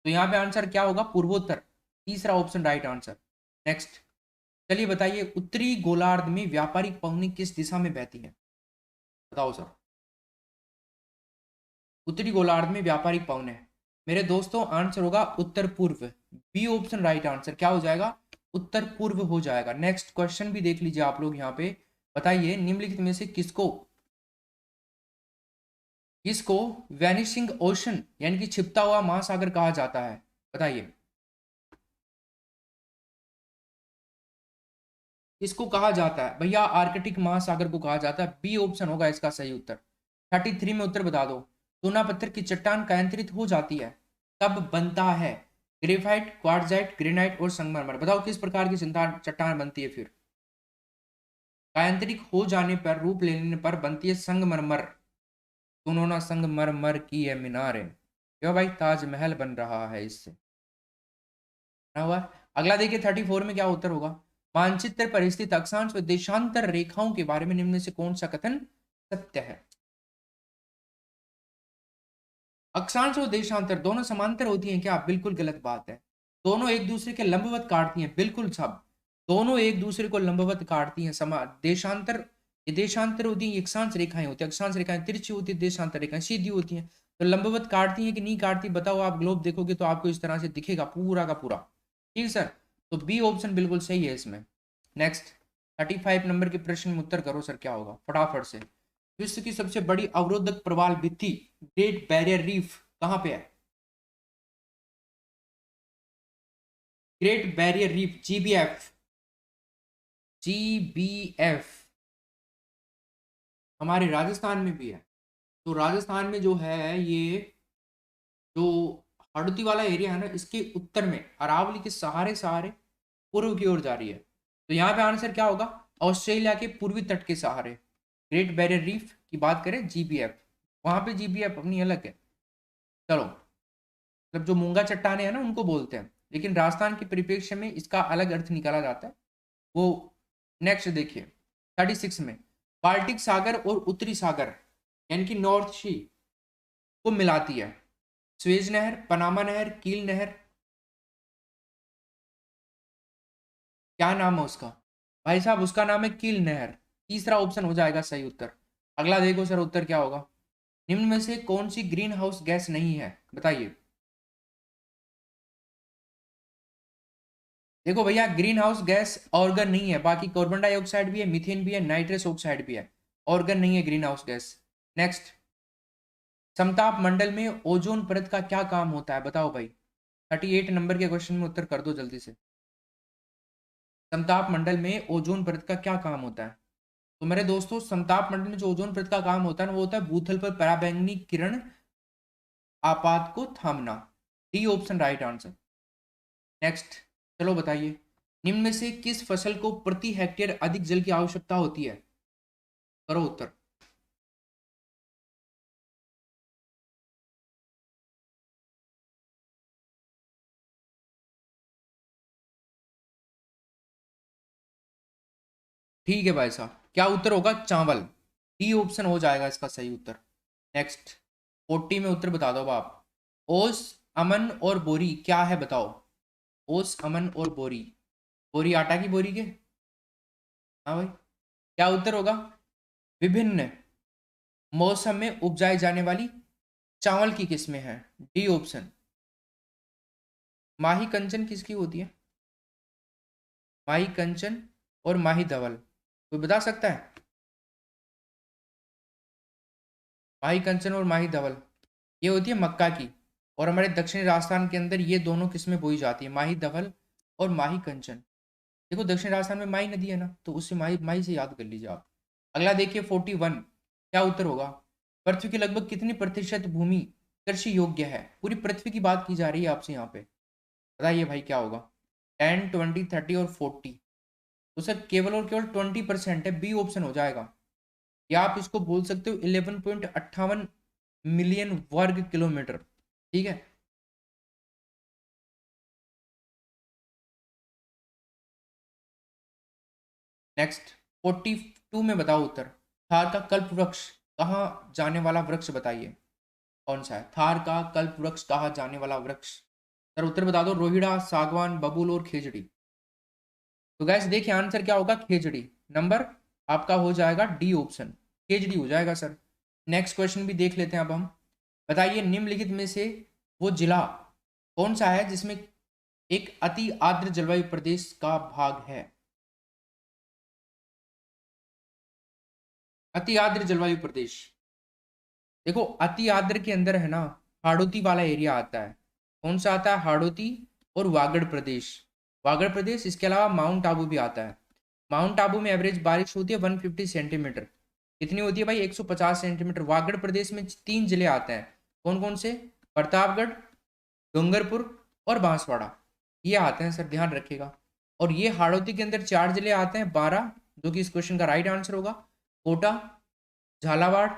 तो यहाँ पे आंसर क्या होगा, पूर्वोत्तर, तीसरा ऑप्शन राइट आंसर। नेक्स्ट चलिए बताइए, उत्तरी गोलार्ध में व्यापारिक पवनी किस दिशा में बहती है, बताओ सर। उत्तरी गोलार्ध में व्यापारिक पवन है मेरे दोस्तों, आंसर होगा उत्तर पूर्व, बी ऑप्शन राइट आंसर। क्या हो जाएगा, उत्तर पूर्व हो जाएगा। नेक्स्ट क्वेश्चन भी देख लीजिए आप लोग यहाँ पे, बताइए निम्नलिखित में से किसको किसको वैनिशिंग ओशन यानी कि छिपता हुआ महासागर कहा जाता है, बताइए किसको कहा जाता है भैया, आर्कटिक महासागर को कहा जाता है, बी ऑप्शन होगा इसका सही उत्तर। 33 में उत्तर बता दो, सोना पत्थर की चट्टान कायांतरित हो जाती है तब बनता है ग्रेफाइट, क्वार्ट्जाइट, ग्रेनाइट और संगमरमर, बताओ किस प्रकार की चट्टान बनती है फिर। कायांतरिक हो जाने पर, रूप लेने पर बनती है संगमरमर। सुनो ना, संगमरमर की है मीनारें, क्यों भाई, ताजमहल बन रहा है इससे, ना हुआ। अगला देखिए 34 में क्या उत्तर होगा, मानचित्र पर स्थित अक्षांश व देशांतर रेखाओं के बारे में निम्न में से कौन सा कथन सत्य है। अक्षांश और देशांतर दोनों समांतर होती हैं क्या, बिल्कुल गलत बात है। दोनों एक दूसरे के लंबवत काटती हैं, बिल्कुल सब, दोनों एक दूसरे को लंबवत काटती हैं। देशांतर, ये देशांतर होती है, अक्षांश रेखाएं होती है, अक्षांश रेखाएं तिरछी होती है, देशांतर रेखाएं सीधी होती हैं। तो लंबवत काटती हैं कि नहीं काटती, बताओ। आप ग्लोब देखोगे तो आपको इस तरह से दिखेगा पूरा का पूरा, ठीक है सर। तो बी ऑप्शन बिल्कुल सही है इसमें। नेक्स्ट 35 नंबर के प्रश्न में उत्तर करो सर, क्या होगा फटाफट से। विश्व की सबसे बड़ी अवरोधक प्रवाल भित्ति ग्रेट बैरियर रीफ कहां पे है, ग्रेट बैरियर रीफ, जीबीएफ, जीबीएफ हमारे राजस्थान में भी है। तो राजस्थान में जो है ये, जो हड़ौती वाला एरिया है ना, इसके उत्तर में अरावली के सहारे सहारे पूर्व की ओर जा रही है। तो यहाँ पे आंसर क्या होगा, ऑस्ट्रेलिया के पूर्वी तट के सहारे ग्रेट बैरियर रीफ की बात करें, जीबीएफ, वहां पे जीबीएफ अपनी अलग है। चलो, मतलब जो मूंगा चट्टाने हैं ना उनको बोलते हैं, लेकिन राजस्थान के परिप्रेक्ष्य में इसका अलग अर्थ निकाला जाता है वो। नेक्स्ट देखिए 36 में, बाल्टिक सागर और उत्तरी सागर यानी कि नॉर्थ सी को मिलाती है स्वेज नहर, पनामा नहर, कील नहर, क्या नाम है उसका भाई साहब, उसका नाम है कील नहर, तीसरा ऑप्शन हो जाएगा सही उत्तर। अगला देखो सर, उत्तर क्या होगा, निम्न में से कौन सी ग्रीन हाउस गैस नहीं है, बताइए। देखो भैया, ग्रीन हाउस गैस ऑर्गन नहीं है, बाकी कार्बन डाइऑक्साइड भी है, मीथेन भी है, नाइट्रस ऑक्साइड भी है, ऑर्गन नहीं है ग्रीन हाउस गैस। नेक्स्ट, समताप मंडल में ओजोन परत का क्या काम होता है, बताओ भाई। 38 नंबर के क्वेश्चन में उत्तर कर दो जल्दी से। समताप मंडल में ओजोन परत का क्या काम होता है। तो मेरे दोस्तों, समताप मंडल में जो ओजोन परत का काम होता है ना, वो होता है भूतल पर पराबैंगनी किरण आपात को थामना, D option right answer. Next चलो बताइए, निम्न में से किस फसल को प्रति हेक्टेयर अधिक जल की आवश्यकता होती है, करो उत्तर। ठीक है भाई साहब, क्या उत्तर होगा, चावल, डी ऑप्शन हो जाएगा इसका सही उत्तर। नेक्स्ट 40 में उत्तर बता दो आप, ओस, अमन और बोरी क्या है, बताओ। ओस, अमन और बोरी, बोरी आटा की बोरी के, हाँ भाई, क्या उत्तर होगा, विभिन्न मौसम में उपजाई जाने वाली चावल की किस्में हैं, डी ऑप्शन। माही कंचन किसकी होती है, माही कंचन और माही धवल, कोई बता सकता है। माही कंचन और माही धवल ये होती है मक्का की, और हमारे दक्षिणी राजस्थान के अंदर ये दोनों किस्में बोई जाती है, माही धवल और माही कंचन। देखो दक्षिण राजस्थान में माही नदी है ना, तो उससे माही माही से याद कर लीजिए आप। अगला देखिए 41, क्या उत्तर होगा, पृथ्वी की लगभग कितनी प्रतिशत भूमि कृषि योग्य है, पूरी पृथ्वी की बात की जा रही है आपसे यहाँ पे, बताइए भाई क्या होगा। 10, 20, 30 और 40, तो सर केवल और केवल 20% है, बी ऑप्शन हो जाएगा। या आप इसको बोल सकते हो 11.58 मिलियन वर्ग किलोमीटर। ठीक है। नेक्स्ट 42 में बताओ उत्तर। थार का कल्प वृक्ष कहाँ जाने वाला वृक्ष बताइए, कौन सा है थार का कल्प वृक्ष कहाँ जाने वाला वृक्ष। सर उत्तर बता दो, रोहिड़ा, सागवान, बबूल और खेजड़ी। तो गैस देखिए आंसर क्या होगा, खेजड़ी। नंबर आपका हो जाएगा डी ऑप्शन, खेजड़ी हो जाएगा सर। नेक्स्ट क्वेश्चन भी देख लेते हैं अब हम। बताइए निम्नलिखित में से वो जिला कौन सा है जिसमें एक अति आर्द्र जलवायु प्रदेश का भाग है। अति आर्द्र जलवायु प्रदेश, देखो अति आर्द्र के अंदर है ना हाड़ौती वाला एरिया आता है। कौन सा आता है, हाड़ौती और वागड़ प्रदेश। वागड़ प्रदेश, इसके अलावा माउंट आबू भी आता है। माउंट आबू में एवरेज बारिश होती है 150 सेंटीमीटर। कितनी होती है भाई, 150 सेंटीमीटर। वागड़ प्रदेश में 3 जिले आते हैं, कौन कौन से, प्रतापगढ़, डूंगरपुर और बांसवाड़ा, ये आते हैं सर, ध्यान रखिएगा। और ये हाड़ौती के अंदर 4 जिले आते हैं, 12, जो कि इस क्वेश्चन का राइट आंसर होगा। कोटा, झालावाड़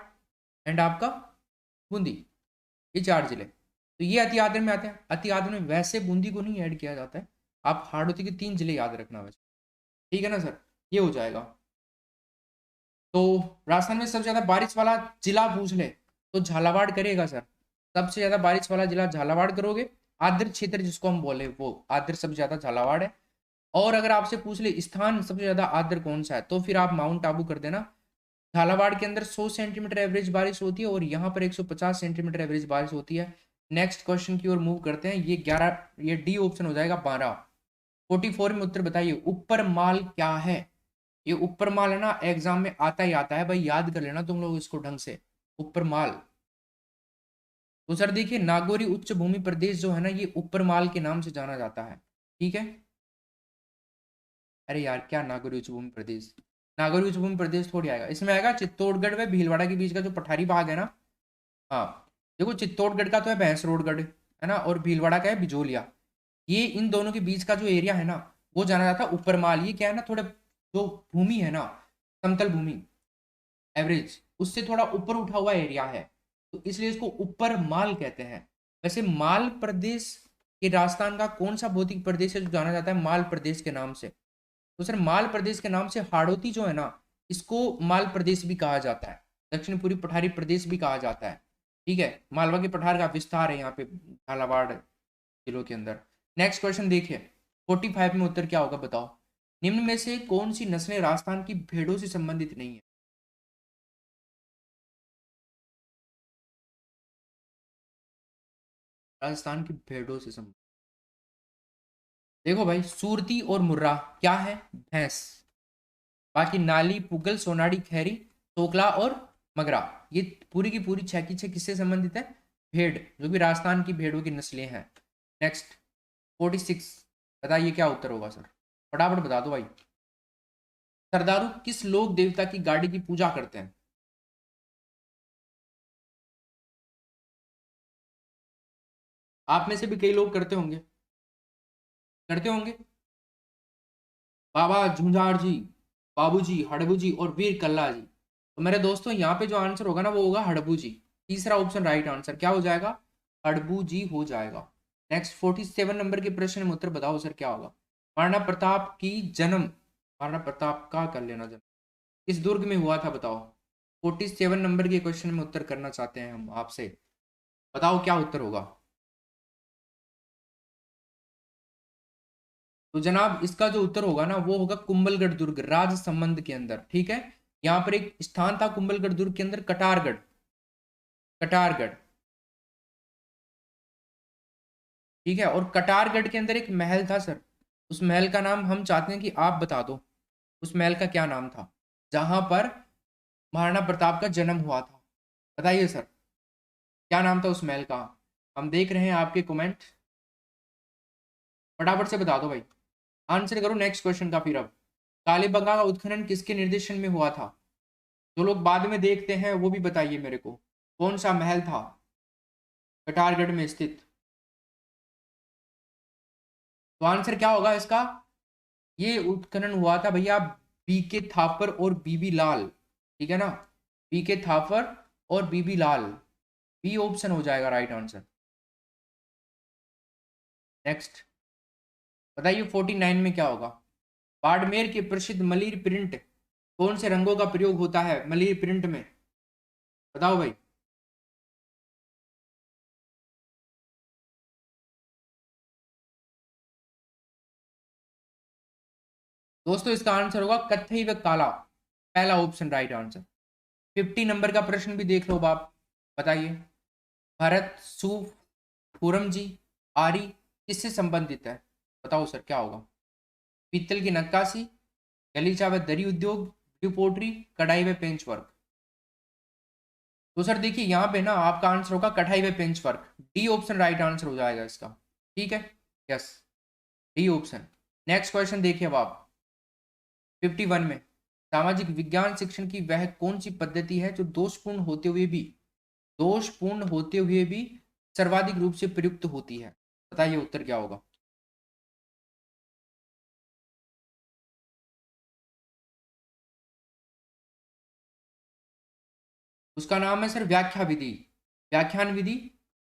एंड आपका बूंदी, ये 4 जिले। तो ये अति आदर में आते हैं। अति आदर में वैसे बूंदी को नहीं ऐड किया जाता है, आप हाड़ौती के 3 जिले याद रखना वैसे। ठीक है ना सर, ये हो जाएगा। तो राजस्थान में सबसे ज्यादा बारिश वाला जिला पूछ ले तो झालावाड़ करेगा सर। सबसे ज्यादा बारिश वाला जिला झालावाड़ करोगे। आर्द्र क्षेत्र जिसको हम बोले वो आर्द्र सबसे ज्यादा झालावाड़ है। और अगर आपसे पूछ ले स्थान सबसे ज्यादा आर्द्र कौन सा है, तो फिर आप माउंट आबू कर देना। झालावाड़ के अंदर 100 सेंटीमीटर एवरेज बारिश होती है और यहाँ पर 150 सेंटीमीटर एवरेज बारिश होती है। नेक्स्ट क्वेश्चन की ओर मूव करते हैं। ये 11, ये डी ऑप्शन हो जाएगा 12। 44 में उत्तर बताइए, ऊपर माल क्या है। ये ऊपर माल है ना, एग्जाम में आता ही आता है भाई, याद कर लेना तुम लोग इसको ढंग से। ऊपर माल, तो सर देखिए नागौरी उच्च भूमि प्रदेश जो है ना, ये ऊपर माल के नाम से जाना जाता है। ठीक है। अरे यार क्या नागौरी उच्च भूमि प्रदेश, नागौरी उच्च भूमि प्रदेश थोड़ी आएगा, इसमें आएगा चित्तौड़गढ़ व भीलवाड़ा के बीच का जो पठारी भाग है ना। हाँ, देखो चित्तौड़गढ़ का तो है भैंसरोडगढ़ है ना, और भीलवाड़ा का है बिजोलिया। ये इन दोनों के बीच का जो एरिया है ना, वो जाना जाता है ऊपर माल। ये क्या है ना, थोड़ा जो भूमि है ना, समतल भूमि एवरेज उससे थोड़ा ऊपर उठा हुआ एरिया है, तो इसलिए इसको ऊपर माल कहते हैं। वैसे माल प्रदेश के राजस्थान का कौन सा भौतिक प्रदेश है जो जाना जाता है माल प्रदेश के नाम से। तो सर माल प्रदेश के नाम से हाड़ौती जो है ना, इसको माल प्रदेश भी कहा जाता है, दक्षिण पूर्वी पठारी प्रदेश भी कहा जाता है। ठीक है, मालवा के पठार का विस्तार है यहाँ पे झालावाड़ जिलों के अंदर। नेक्स्ट क्वेश्चन देखिए, 45 में उत्तर क्या होगा बताओ। निम्न में से कौन सी नस्लें राजस्थान की भेड़ों से संबंधित नहीं है। राजस्थान की भेड़ों से संबंधित, देखो भाई सूरती और मुर्रा क्या है, भैंस। बाकी नाली, पुगल, सोनाड़ी, खैरी, तोकला और मगरा, ये पूरी की पूरी 6 की 6 किससे संबंधित है, भेड़, जो भी राजस्थान की भेड़ों की नस्लें हैं। नेक्स्ट 46, बताइए क्या उत्तर होगा सर, फटाफट बता दो भाई। सरदारू किस लोक देवता की गाड़ी की पूजा करते हैं। आप में से भी कई लोग करते होंगे, करते होंगे। बाबा झुंझार जी, बाबू जी, हड़बू जी और वीर कल्ला जी। तो मेरे दोस्तों यहाँ पे जो आंसर होगा ना वो होगा हड़बू जी। तीसरा ऑप्शन राइट आंसर क्या हो जाएगा, हड़बू जी हो जाएगा। नेक्स्ट 47 नंबर के प्रश्न में उत्तर बताओ सर क्या होगा। महाराणा प्रताप की जन्म, महाराणा प्रताप का कर लेना जन्म किस दुर्ग में हुआ था बताओ। 47 नंबर के क्वेश्चन में उत्तर करना चाहते हैं हम आपसे, बताओ क्या उत्तर होगा। तो जनाब इसका जो उत्तर होगा ना वो होगा कुंभलगढ़ दुर्ग, राजसमंद के अंदर। ठीक है, यहाँ पर एक स्थान था कुंभलगढ़ दुर्ग के अंदर, कटारगढ़, कटारगढ़। ठीक है, और कटारगढ़ के अंदर एक महल था सर, उस महल का नाम हम चाहते हैं कि आप बता दो, उस महल का क्या नाम था जहां पर महाराणा प्रताप का जन्म हुआ था। बताइए सर क्या नाम था उस महल का। हम देख रहे हैं आपके कमेंट, फटाफट से बता दो भाई, आंसर करो नेक्स्ट क्वेश्चन का। फिर अब कालीबंगा का उत्खनन किसके निर्देशन में हुआ था। जो लोग बाद में देखते हैं वो भी बताइए मेरे को, कौन सा महल था कटारगढ़ में स्थित। तो आंसर क्या होगा इसका, ये उत्खनन हुआ था भैया बीके थापर और बीबी लाल। ठीक है ना, बी के थापर और बीबी लाल, बी ऑप्शन हो जाएगा राइट आंसर। नेक्स्ट बताइए 49 में क्या होगा। बाड़मेर के प्रसिद्ध मलिर प्रिंट, कौन से रंगों का प्रयोग होता है मलिर प्रिंट में, बताओ भाई। दोस्तों इसका आंसर होगा कत्थई व काला, पहला ऑप्शन राइट आंसर। 50 नंबर का प्रश्न भी देख लो बाप, बताइए। भरत, सूफ, पूरम जी, आरी किससे संबंधित है, बताओ सर क्या होगा। पीतल की नक्काशी, गलीचा व दरी उद्योग, ब्लू पोट्री, कढ़ाई व पेंच वर्क। तो सर देखिए यहाँ पे ना आपका आंसर होगा कढ़ाई व पेंच work, D option right answer हो जाएगा इसका। ठीक है, yes, D option. Next question देखिए अब आप 51 में, सामाजिक विज्ञान शिक्षण की वह कौन सी पद्धति है जो दोषपूर्ण होते हुए भी सर्वाधिक रूप से प्रयुक्त होती है, बताइए उत्तर क्या होगा। उसका नाम है सर व्याख्या विधि, व्याख्यान विधि।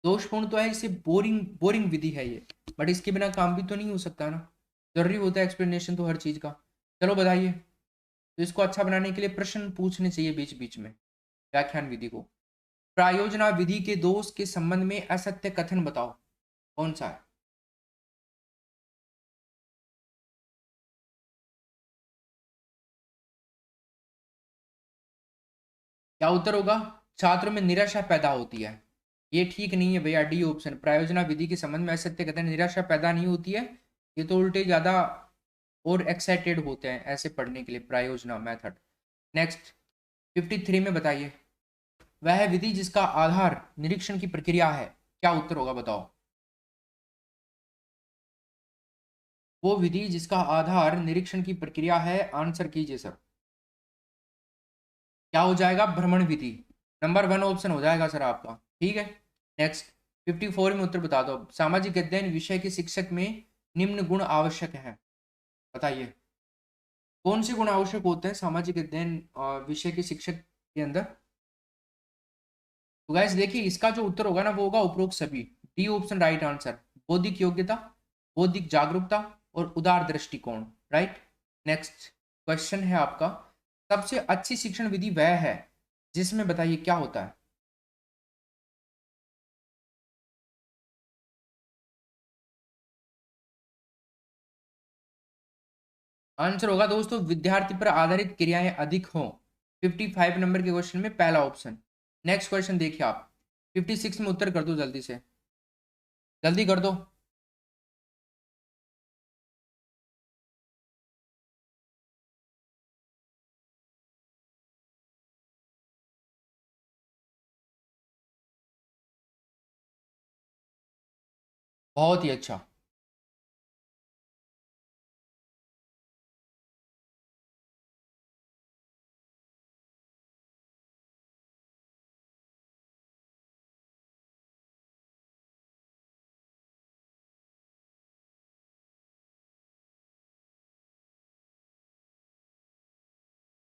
दोषपूर्ण तो है, इससे बोरिंग बोरिंग विधि है ये, बट इसके बिना काम भी तो नहीं हो सकता ना, जरूरी होता है एक्सप्लेनेशन तो हर चीज का। चलो बताइए, तो इसको अच्छा बनाने के लिए प्रश्न पूछने चाहिए बीच बीच में। व्याख्यान विधि को, प्रायोजना विधि के दोष के संबंध में असत्य कथन बताओ, कौन सा है। क्या उत्तर होगा, छात्रों में निराशा पैदा होती है, ये ठीक नहीं है भैया, डी ऑप्शन। प्रायोजना विधि के संबंध में असत्य कथन, निराशा पैदा नहीं होती है, ये तो उल्टे ज्यादा और एक्साइटेड होते हैं ऐसे पढ़ने के लिए, प्रायोजना मेथड। नेक्स्ट 53 में बताइए, वह विधि जिसका आधार निरीक्षण की प्रक्रिया है, क्या उत्तर होगा बताओ। वो विधि जिसका आधार निरीक्षण की प्रक्रिया है, आंसर कीजिए सर, क्या हो जाएगा, भ्रमण विधि, नंबर 1 ऑप्शन हो जाएगा सर आपका। ठीक है, नेक्स्ट 54 में उत्तर बता दो, सामाजिक अध्ययन विषय के शिक्षक में निम्न गुण आवश्यक है, बताइए कौन से गुण आवश्यक होते हैं सामाजिक अध्ययन विषय के शिक्षक के अंदर। तो गाइस देखिए इसका जो उत्तर होगा ना वो होगा उपरोक्त सभी, डी ऑप्शन राइट आंसर। बौद्धिक योग्यता, बौद्धिक जागरूकता और उदार दृष्टिकोण, राइट। नेक्स्ट क्वेश्चन है आपका, सबसे अच्छी शिक्षण विधि वह है जिसमें, बताइए क्या होता है। आंसर होगा दोस्तों विद्यार्थी पर आधारित क्रियाएं अधिक हों, 55 नंबर के क्वेश्चन में पहला ऑप्शन। नेक्स्ट क्वेश्चन देखिए आप, 56 में उत्तर कर दो जल्दी से, जल्दी कर दो। बहुत ही अच्छा।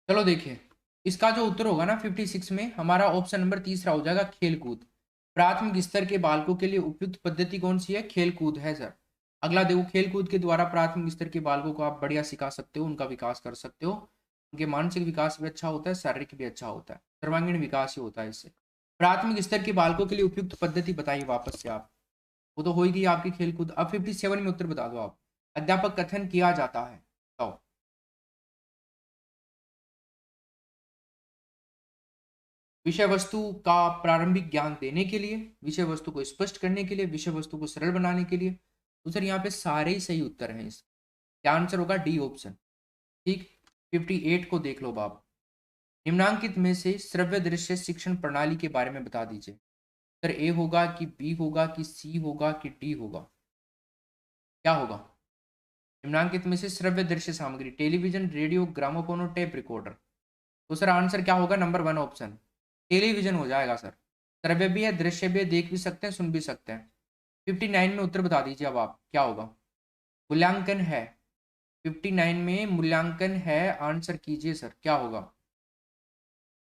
चलो देखिए, इसका जो उत्तर होगा ना 56 में, हमारा ऑप्शन नंबर तीसरा हो जाएगा, खेलकूद। प्राथमिक स्तर के बालकों के लिए उपयुक्त पद्धति कौन सी है, खेलकूद है सर। अगला देखो, खेलकूद के द्वारा प्राथमिक स्तर के बालकों को आप बढ़िया सिखा सकते हो, उनका विकास कर सकते हो, उनके मानसिक विकास भी अच्छा होता है, शारीरिक भी अच्छा होता है, सर्वांगीण विकास ही होता है इससे। प्राथमिक स्तर के बालकों के लिए उपयुक्त पद्धति बताइए वापस से आप, वो तो होगी आपकी खेलकूद। अब 57 में उत्तर बता दो आप, अध्यापक कथन किया जाता है, बताओ। विषय वस्तु का प्रारंभिक ज्ञान देने के लिए, विषय वस्तु को स्पष्ट करने के लिए, विषय वस्तु को सरल बनाने के लिए। तो सर यहाँ पे सारे ही सही उत्तर हैं, इस क्या आंसर होगा, डी ऑप्शन। ठीक, 58 को देख लो बाप, निम्नांकित में से श्रव्य दृश्य शिक्षण प्रणाली के बारे में बता दीजिए। सर ए होगा कि बी होगा कि सी होगा कि डी होगा, क्या होगा। निम्नांकित में से श्रव्य दृश्य सामग्री, टेलीविजन, रेडियो, ग्रामोफोन और टेप रिकॉर्डर। तो सर आंसर क्या होगा, नंबर 1 ऑप्शन, टेलीविजन हो जाएगा सर। श्रव्य भी है, दृश्य भी है, देख भी सकते हैं, सुन भी सकते हैं। 59 में उत्तर बता दीजिए अब आप, क्या होगा। मूल्यांकन है, 59 में मूल्यांकन है, आंसर कीजिए सर क्या होगा।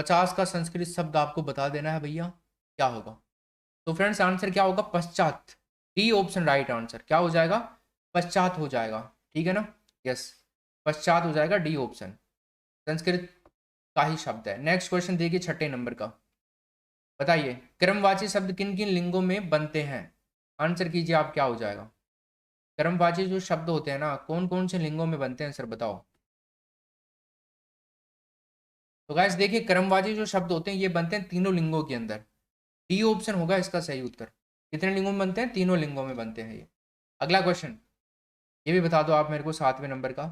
50 का संस्कृत शब्द आपको बता देना है भैया, क्या होगा। तो फ्रेंड्स आंसर क्या होगा, पश्चात। डी ऑप्शन राइट आंसर, क्या हो जाएगा, पश्चात हो जाएगा, ठीक है ना, यस, पश्चात हो जाएगा, डी ऑप्शन, संस्कृत का ही शब्द है। नेक्स्ट क्वेश्चन देखिए 6 नंबर का, बताइए क्रमवाची शब्द किन किन लिंगों में बनते हैं, आंसर कीजिए आप, क्या हो जाएगा। क्रमवाची जो शब्द होते हैं ना, कौन कौन से लिंगों में बनते हैं सर बताओ। तो गाइस देखिए क्रमवाची जो शब्द होते हैं ये बनते हैं तीनों लिंगों के अंदर, डी ऑप्शन होगा इसका सही उत्तर। कितने लिंगों में बनते हैं, तीनों लिंगों में बनते हैं ये। अगला क्वेश्चन, ये भी बता दो आप मेरे को 7वें नंबर का,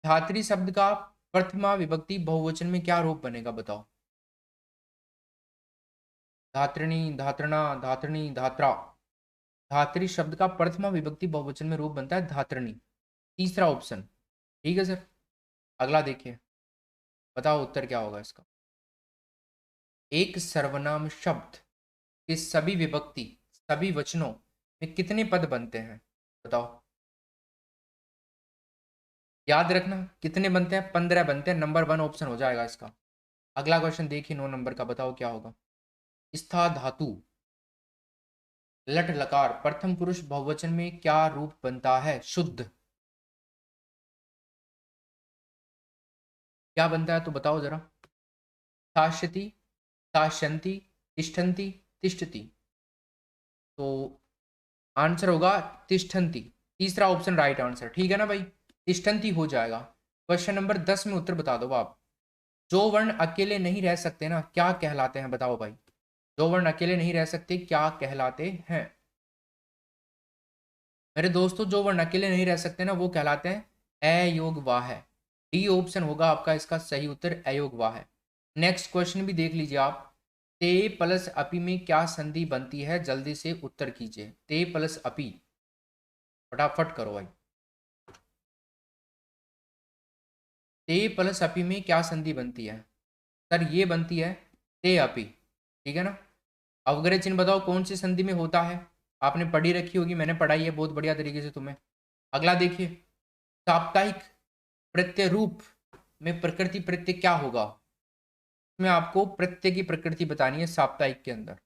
धात्री शब्द का प्रथमा विभक्ति बहुवचन में क्या रूप बनेगा बताओ। धात्रिणी, धात्रणा, धात्रिणी, धात्रा। धात्री शब्द का प्रथमा विभक्ति बहुवचन में रूप बनता है धात्रिणी, तीसरा ऑप्शन, ठीक है सर। अगला देखिए, बताओ उत्तर क्या होगा इसका। एक सर्वनाम शब्द के सभी विभक्ति सभी वचनों में कितने पद बनते हैं बताओ। याद रखना कितने बनते हैं, 15 बनते हैं, नंबर 1 ऑप्शन हो जाएगा इसका। अगला क्वेश्चन देखिए 9 नंबर का, बताओ क्या होगा। स्था धातु लट लकार प्रथम पुरुष बहुवचन में क्या रूप बनता है, शुद्ध, क्या बनता है तो बताओ जरा। शास्यति, शास्यन्ति, तिष्ठन्ति, तिष्ठति। तो आंसर होगा तिष्ठन्ति, तीसरा ऑप्शन राइट आंसर, ठीक है ना भाई, तिष्ठन्ति हो जाएगा। क्वेश्चन नंबर 10 में उत्तर बता दो आप। जो वर्ण अकेले नहीं रह सकते ना, क्या कहलाते हैं बताओ भाई। जो वर्ण अकेले नहीं रह सकते क्या कहलाते हैं मेरे दोस्तों, जो वर्ण अकेले नहीं रह सकते ना वो कहलाते हैं अयोगवाह है, डी ऑप्शन होगा आपका इसका सही उत्तर, अयोगवाह है। नेक्स्ट क्वेश्चन भी देख लीजिए आप, ते प्लस अपी में क्या संधि बनती है, जल्दी से उत्तर कीजिए। ते प्लस अपी, फटाफट करो भाई। ते प्लस अपी में क्या संधि बनती है, सर ये बनती है ते अपी, ठीक है ना। अवग्रह चिन्ह बताओ कौन सी संधि में होता है, आपने पढ़ी रखी होगी, मैंने पढ़ाई है बहुत बढ़िया तरीके से तुम्हें। अगला देखिए, साप्ताहिक प्रत्यय रूप में प्रकृति प्रत्यय क्या होगा, इसमें आपको प्रत्यय की प्रकृति बतानी है साप्ताहिक के अंदर।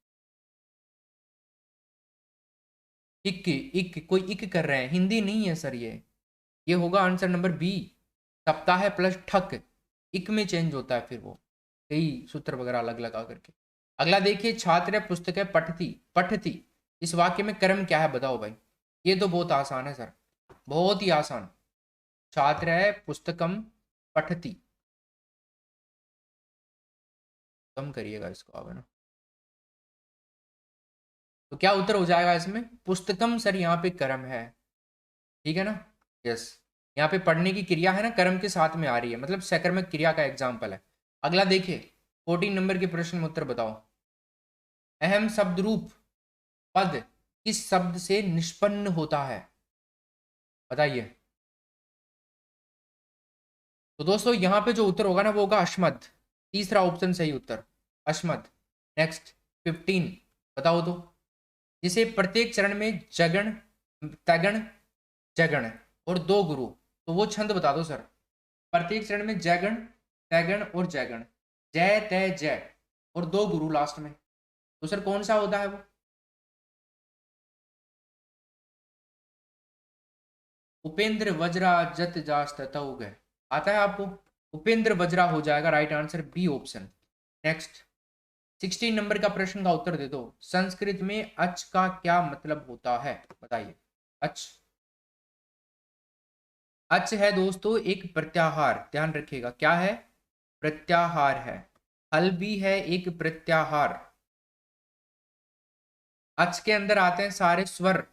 इक, इक कोई इक कर रहे हैं, हिंदी नहीं है सर ये होगा आंसर नंबर बी, सप्ताह प्लस ठक, इक में चेंज होता है फिर वो, कई सूत्र वगैरह अलग लगा करके। अगला देखिए, छात्र पुस्तक पठती पठती, इस वाक्य में कर्म क्या है बताओ भाई। ये तो बहुत आसान है सर, बहुत ही आसान, छात्र है पुस्तकम पठती, कम करिएगा इसको आप है ना। तो क्या उत्तर हो जाएगा इसमें, पुस्तकम सर यहाँ पे कर्म है, ठीक है ना, यस। यहाँ पे पढ़ने की क्रिया है ना कर्म के साथ में आ रही है, मतलब सकर्मक क्रिया का एग्जाम्पल है। अगला देखिए 14 नंबर के प्रश्न में उत्तर बताओ। अहम शब्द रूप पद किस शब्द से निष्पन्न होता है बताइए। तो दोस्तों यहाँ पे जो उत्तर होगा ना वो होगा अश्मद, तीसरा ऑप्शन सही उत्तर, अश्मद। नेक्स्ट 15 बताओ तो, जिसे प्रत्येक चरण में जगण तगण जगण और दो गुरु, तो वो छंद बता दो सर। प्रत्येक चरण में जयगण तैगण और जयगण, जय तय जय और दो गुरु लास्ट में, तो सर कौन सा होता है वो। उपेंद्र वज्रा जत जास ततौग आता है आपको, उपेंद्र वज्रा हो जाएगा right answer, B option. Next 16 number का प्रश्न का उत्तर दे दो। संस्कृत में अच का क्या मतलब होता है बताइए। अच, अच है दोस्तों एक प्रत्याहार, ध्यान रखिएगा क्या है, प्रत्याहार है। हल भी है एक प्रत्याहार। अच के अंदर आते हैं सारे स्वर,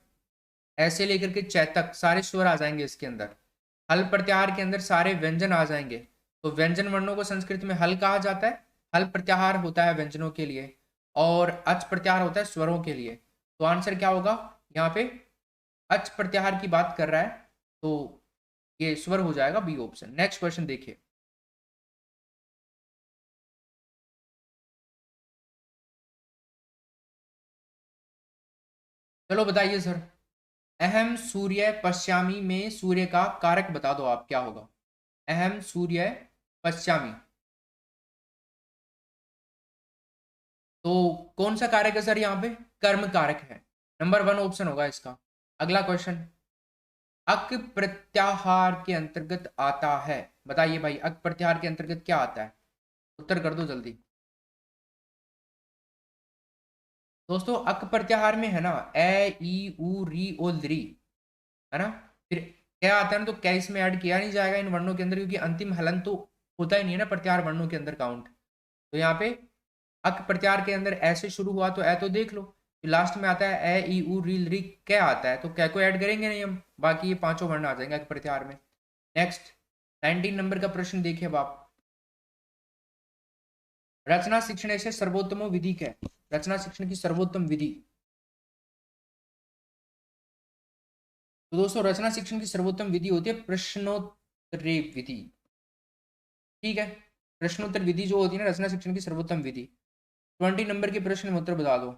ऐसे लेकर के चैतक सारे स्वर आ जाएंगे इसके अंदर। हल प्रत्याहार के अंदर सारे व्यंजन आ जाएंगे, तो व्यंजन वर्णों को संस्कृत में हल कहा जाता है। हल प्रत्याहार होता है व्यंजनों के लिए, और अच प्रत्याहार होता है स्वरों के लिए। तो आंसर क्या होगा यहाँ पे, अच प्रत्याहार की बात कर रहा है तो ये स्वर हो जाएगा, बी ऑप्शन। नेक्स्ट क्वेश्चन देखिए, चलो बताइए सर। अहम सूर्य पश्चिमी में सूर्य का कारक बता दो आप, क्या होगा। अहम सूर्य पश्चिमी, तो कौन सा कारक है सर यहाँ पे? कर्म कारक है। नंबर 1 ऑप्शन होगा इसका। अगला क्वेश्चन, अक प्रत्याहार के अंतर्गत आता है। बताइए भाई, अक प्रत्याहार के अंतर्गत क्या आता है? उत्तर कर दो जल्दी। दोस्तों अक प्रत्याहार में है ना ए ई उ री ओ री, है ना। फिर क्या आता है ना, तो क्या इसमें ऐड किया नहीं जाएगा इन वर्णों के अंदर, क्योंकि अंतिम हलन तो होता ही नहीं है ना प्रत्याहार वर्णों के अंदर काउंट। तो यहाँ पे अक प्रत्याहार के अंदर ऐसे शुरू हुआ तो ए तो देख लो, लास्ट में आता है ए ई उ री री, क्या आता है, तो क्या को ऐड करेंगे नहीं हम, बाकी ये पांचों वर्ण आ जाएंगे अक प्रत्याहार में। नेक्स्ट 19 नंबर का प्रश्न देखिए अब आप, रचना शिक्षण से सर्वोत्तम विधि क्या है? रचना शिक्षण की सर्वोत्तम विधि। तो दोस्तों रचना शिक्षण की सर्वोत्तम विधि होती है प्रश्नोत्तरी विधि। ठीक है, प्रश्नोत्तर विधि जो होती है ना रचना शिक्षण की सर्वोत्तम विधि। 20 नंबर के प्रश्न में उत्तर बता दो।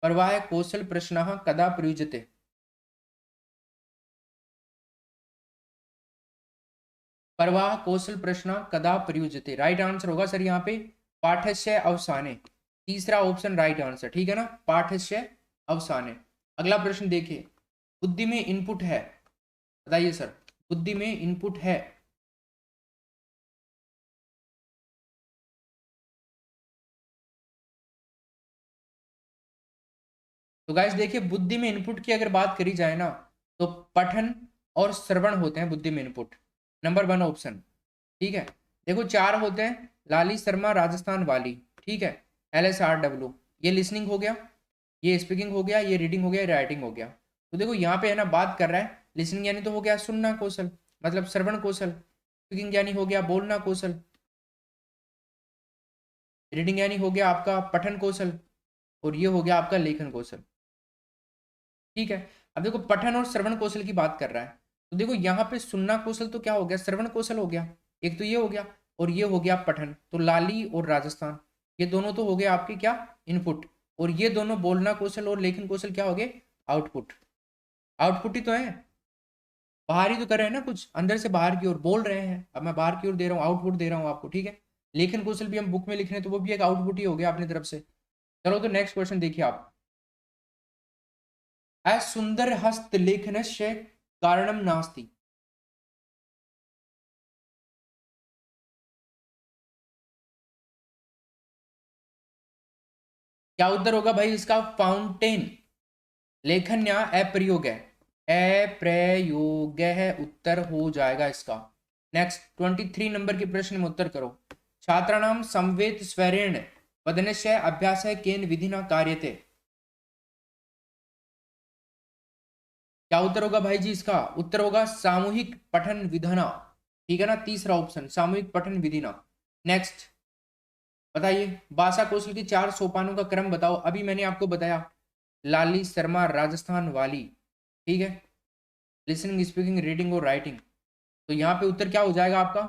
प्रवाह कौशल प्रश्न कदा प्रयुज्यते? प्रवाह कौशल प्रश्न कदा प्रयुज्यते, राइट आंसर होगा सर यहाँ पे पाठस्य अवसाने। तीसरा ऑप्शन राइट आंसर, ठीक है ना, पाठस्य अवसाने। अगला प्रश्न देखिए, बुद्धि में इनपुट है। बताइए सर, बुद्धि में इनपुट है। तो गाइस देखिए, बुद्धि में इनपुट की अगर बात करी जाए ना, तो पठन और श्रवण होते हैं बुद्धि में इनपुट। नंबर 1 ऑप्शन, ठीक है। देखो चार होते हैं, लाली शर्मा राजस्थान वाली, ठीक है, LSRW, ये लिसनिंग हो गया, ये स्पीकिंग हो गया, ये रीडिंग हो गया, राइटिंग हो गया। तो देखो यहाँ पे है ना बात कर रहा है लिसनिंग यानी तो हो गया सुनना कौशल, मतलब श्रवण कौशल। स्पीकिंग यानी हो गया बोलना कौशल। रीडिंग यानी हो गया आपका पठन कौशल। और ये हो गया आपका लेखन कौशल। ठीक है, अब देखो पठन और श्रवण कौशल की बात कर रहा है, तो देखो यहाँ पे सुनना कौशल तो क्या हो गया, श्रवण कौशल हो गया, एक तो ये हो गया, और ये हो गया पठन। तो लाली और राजस्थान ये दोनों तो हो गए आपके क्या, इनपुट। और ये दोनों बोलना कौशल और लेखन कौशल क्या हो गए, आउटपुट। आउटपुट ही तो है, बाहर ही तो कर रहे हैं ना, कुछ अंदर से बाहर की ओर बोल रहे हैं, अब मैं बाहर की ओर दे रहा हूँ, आउटपुट दे रहा हूँ आपको, ठीक है। लेखन कौशल भी हम बुक में लिख रहे हैं, तो वो भी एक आउटपुट ही हो गया अपनी तरफ से। चलो तो नेक्स्ट क्वेश्चन देखिए आप, सुंदर हस्तलेखनस्य कारणम नास्ति। क्या उत्तर होगा भाई इसका, फाउंटेन। लेखन या अप्रयोग है, अप्रयोग है, उत्तर हो जाएगा इसका। नेक्स्ट 23 नंबर के प्रश्न में उत्तर करो। छात्राणाम संवेद स्वरेण वदनस्य अभ्यास केन विधिना कार्यते। क्या उत्तर होगा भाई जी इसका, उत्तर होगा सामूहिक पठन विधना, ठीक है ना, तीसरा ऑप्शन सामूहिक पठन विधिना। नेक्स्ट बताइए, भाषा कौशल की 4 सोपानों का क्रम बताओ। अभी मैंने आपको बताया लाली शर्मा राजस्थान वाली, ठीक है, लिसनिंग स्पीकिंग रीडिंग और राइटिंग। तो यहाँ पे उत्तर क्या हो जाएगा आपका,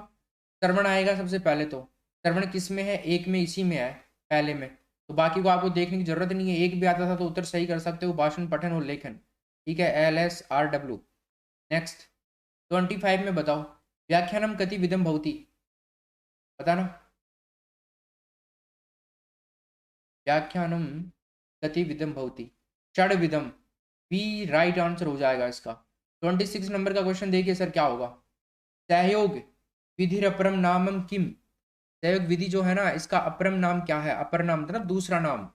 श्रवण आएगा सबसे पहले। तो श्रवण किस में है, एक में, इसी में है, पहले में। तो बाकी को आपको देखने की जरूरत नहीं है, एक भी आता था तो उत्तर सही कर सकते हो, भाषण पठन और लेखन, ठीक है, LSRW। नेक्स्ट 25 में बताओ, व्याख्यानम कति विधम भवति, बताना। व्याख्यानम कति विधम भवति, षड विधम, बी राइट आंसर हो जाएगा इसका। 26 नंबर का क्वेश्चन देखिए सर क्या होगा, सहयोग विधि अपरम नामम किम। सहयोग विधि जो है ना, इसका अपरम नाम क्या है, अपर नाम मतलब दूसरा नाम,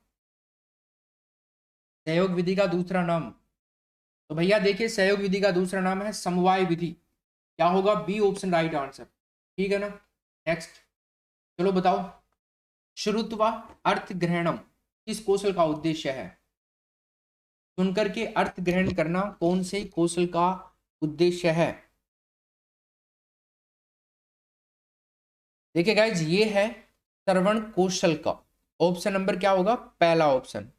सहयोग विधि का दूसरा नाम। तो भैया देखिए सहयोग विधि का दूसरा नाम है समवाय विधि। क्या होगा, बी ऑप्शन राइट आंसर, ठीक है ना। नेक्स्ट चलो बताओ, श्रुत्वा अर्थ ग्रहणम किस कौशल का उद्देश्य है। सुनकर के अर्थ ग्रहण करना कौन से कौशल का उद्देश्य है। देखिए गाइज ये है श्रवण कौशल का, ऑप्शन नंबर क्या होगा, पहला ऑप्शन।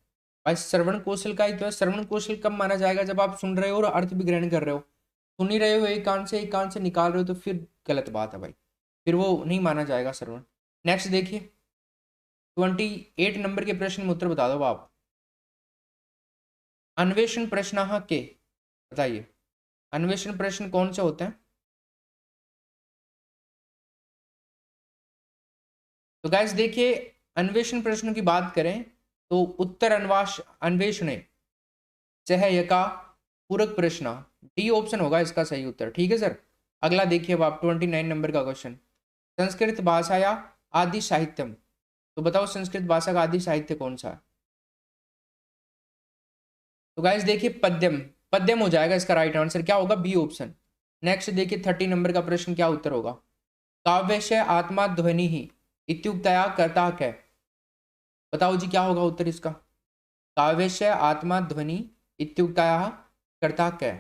भाई श्रवण कौशल का ही तो है। श्रवण कौशल कब माना जाएगा, जब आप सुन रहे हो और अर्थ भी ग्रहण कर रहे हो। सुन ही रहे हो एक कान से निकाल रहे हो, तो फिर गलत बात है भाई, फिर वो नहीं माना जाएगा श्रवण। नेक्स्ट देखिए 28 नंबर के प्रश्न में उत्तर बता दो आप। अन्वेषण प्रश्न के, बताइए अन्वेषण प्रश्न कौन से होते हैं। तो गाइस देखिए अन्वेषण प्रश्नों की बात करें तो उत्तर अन्वेषणे सहायका पूरक प्रश्न, डी ऑप्शन होगा इसका सही उत्तर। ठीक है सर। अगला देखिए अब आप 29 नंबर का क्वेश्चन, संस्कृत भाषाया आदि साहित्यम। तो बताओ संस्कृत भाषा का आदि साहित्य कौन सा है? तो गाइस देखिए पद्यम, पद्यम हो जाएगा इसका राइट आंसर। क्या होगा? B option. नेक्स्ट देखिए 30 नंबर का प्रश्न, क्या उत्तर होगा? काव्यस्य आत्मा ध्वनि ही इत्युक्तया कर्ता कै। बताओ जी क्या होगा उत्तर इसका? काव्यस्य आत्मा ध्वनि इत्युक्तया कर्ता कै।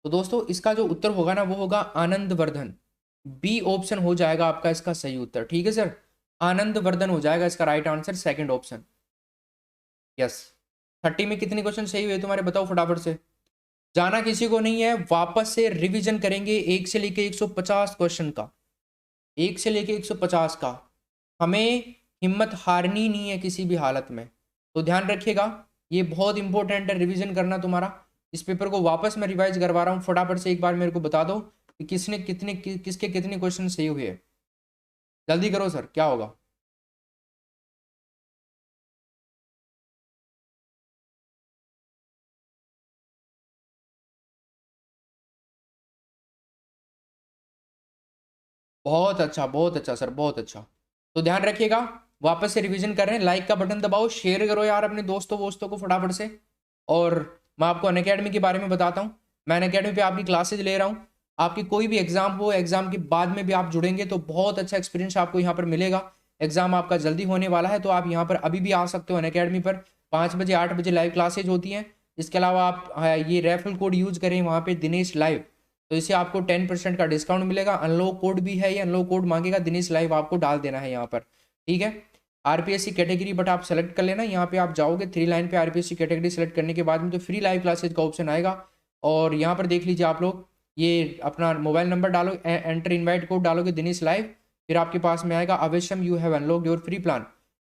तो दोस्तों इसका जो उत्तर होगा ना वो होगा आनंद वर्धन। बी ऑप्शन हो जाएगा आपका इसका सही उत्तर। ठीक है सर, आनंद वर्धन हो जाएगा इसका right answer, second option. Yes. 30 में कितने क्वेश्चन सही हुए तुम्हारे, बताओ फटाफट से। जाना किसी को नहीं है, वापस से रिवीजन करेंगे 1 से लेके 150 क्वेश्चन का, 1 से लेके 150 का। हमें हिम्मत हारनी नहीं है किसी भी हालत में, तो ध्यान रखिएगा, ये बहुत इंपॉर्टेंट है रिवीजन करना तुम्हारा। इस पेपर को वापस मैं रिवाइज करवा रहा हूँ, फटाफट से एक बार मेरे को बता दो कि किसके कितने क्वेश्चन सही हुए। जल्दी करो सर, क्या होगा? बहुत अच्छा, बहुत अच्छा सर, बहुत अच्छा। तो ध्यान रखिएगा, वापस से रिवीजन कर रहे हैं, लाइक का बटन दबाओ, शेयर करो यार अपने दोस्तों वोस्तों को फटाफट से। और मैं आपको अनअकैडमी के बारे में बताता हूँ, मैं अनअकैडमी पे आपकी क्लासेज ले रहा हूँ। आपकी कोई भी एग्जाम हो, एग्जाम के बाद में भी आप जुड़ेंगे तो बहुत अच्छा एक्सपीरियंस आपको यहाँ पर मिलेगा। एग्जाम आपका जल्दी होने वाला है, तो आप यहाँ पर अभी भी आ सकते हो अनअकैडमी पर। 5 बजे 8 बजे लाइव क्लासेज होती हैं। इसके अलावा आप ये रेफरल कोड यूज करें वहाँ पे दिनेश लाइव, तो इससे आपको 10% का डिस्काउंट मिलेगा। अनलॉक कोड भी है, ये अनलॉक कोड मांगेगा दिनेश लाइव, आपको डाल देना है यहाँ पर। ठीक है, आरपीएससी कैटेगरी बट आप सेलेक्ट कर लेना, यहाँ पे आप जाओगे 3 लाइन पे आरपीएससी कैटेगरी सेलेक्ट करने के बाद में तो फ्री लाइव क्लासेज का ऑप्शन आएगा। और यहाँ पर देख लीजिए आप लोग, ये अपना मोबाइल नंबर डालो, एंटर इनवाइट कोड डालोगे दिनेश लाइव, फिर आपके पास में आएगा अवश्यम you have unlocked your free plan.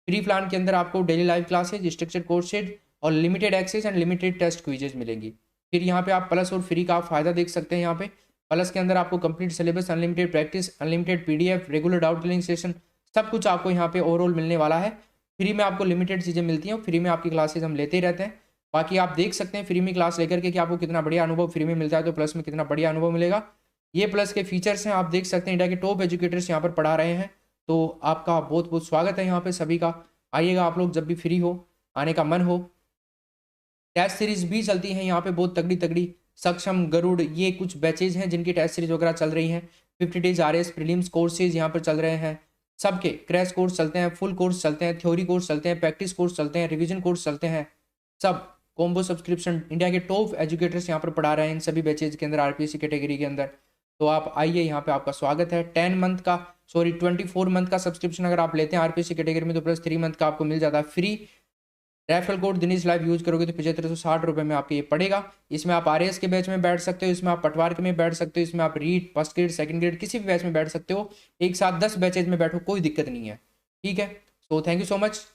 Free plan के अंदर आपको daily live classes, structure courses और limited access and limited test quizzes मिलेंगी। फिर यहाँ पे आप प्लस और फ्री का आप फायदा देख सकते हैं। यहाँ पे प्लस के अंदर आपको complete syllabus, unlimited practice, unlimited PDF, regular doubt clearing session, सब कुछ आपको यहाँ पे ओवरऑल मिलने वाला है। फ्री में आपको लिमिटेड चीज़ें मिलती हैं, फ्री में आपकी क्लासेज हम लेते ही रहते हैं। बाकी आप देख सकते हैं फ्री में क्लास लेकर के कि आपको कितना बढ़िया अनुभव फ्री में मिलता है, तो प्लस में कितना बढ़िया अनुभव मिलेगा। ये प्लस के फीचर्स हैं, आप देख सकते हैं इंडिया के टॉप एजुकेटर्स यहाँ पर पढ़ा रहे हैं। तो आपका बहुत बहुत स्वागत है यहाँ पे सभी का। आइएगा आप लोग जब भी फ्री हो, आने का मन हो। टेस्ट सीरीज भी चलती हैं यहाँ पे बहुत तगड़ी तगड़ी, सक्षम, गरुड़, ये कुछ बैचेज हैं जिनकी टेस्ट सीरीज वगैरह चल रही हैं। 50 डेज आरएस प्रीलिम्स कोर्सेज यहाँ पर चल रहे हैं, सबके क्रैश कोर्स चलते हैं, फुल कोर्स चलते हैं, थ्योरी कोर्स चलते हैं, प्रैक्टिस कोर्स चलते हैं, रिवीजन कोर्स चलते हैं, सब कॉम्बो सब्सक्रिप्शन। इंडिया के टॉप एजुकेटर्स यहाँ पर पढ़ा रहे हैं इन सभी बैचेज के अंदर, आरपीएससी कैटेगरी के अंदर। तो आप आइए, यहाँ पे आपका स्वागत है। 24 मंथ का सब्सक्रिप्शन अगर आप लेते हैं आरपीएससी कैटेगरी में तो प्लस 3 मंथ का आपको मिल जाता है free. Referral code Dinesh live use करोगे तो 7560 रुपये में आपके ये पड़ेगा। इसमें आप आरएएस के बैच में बैठ सकते हो, इसमें आप पटवार के में बैठ सकते हो, इसमें आप read first grade second grade किसी भी बैच में बैठ सकते हो। एक साथ 10 बैचेज में बैठो, कोई दिक्कत नहीं है। ठीक है, so thank you so much.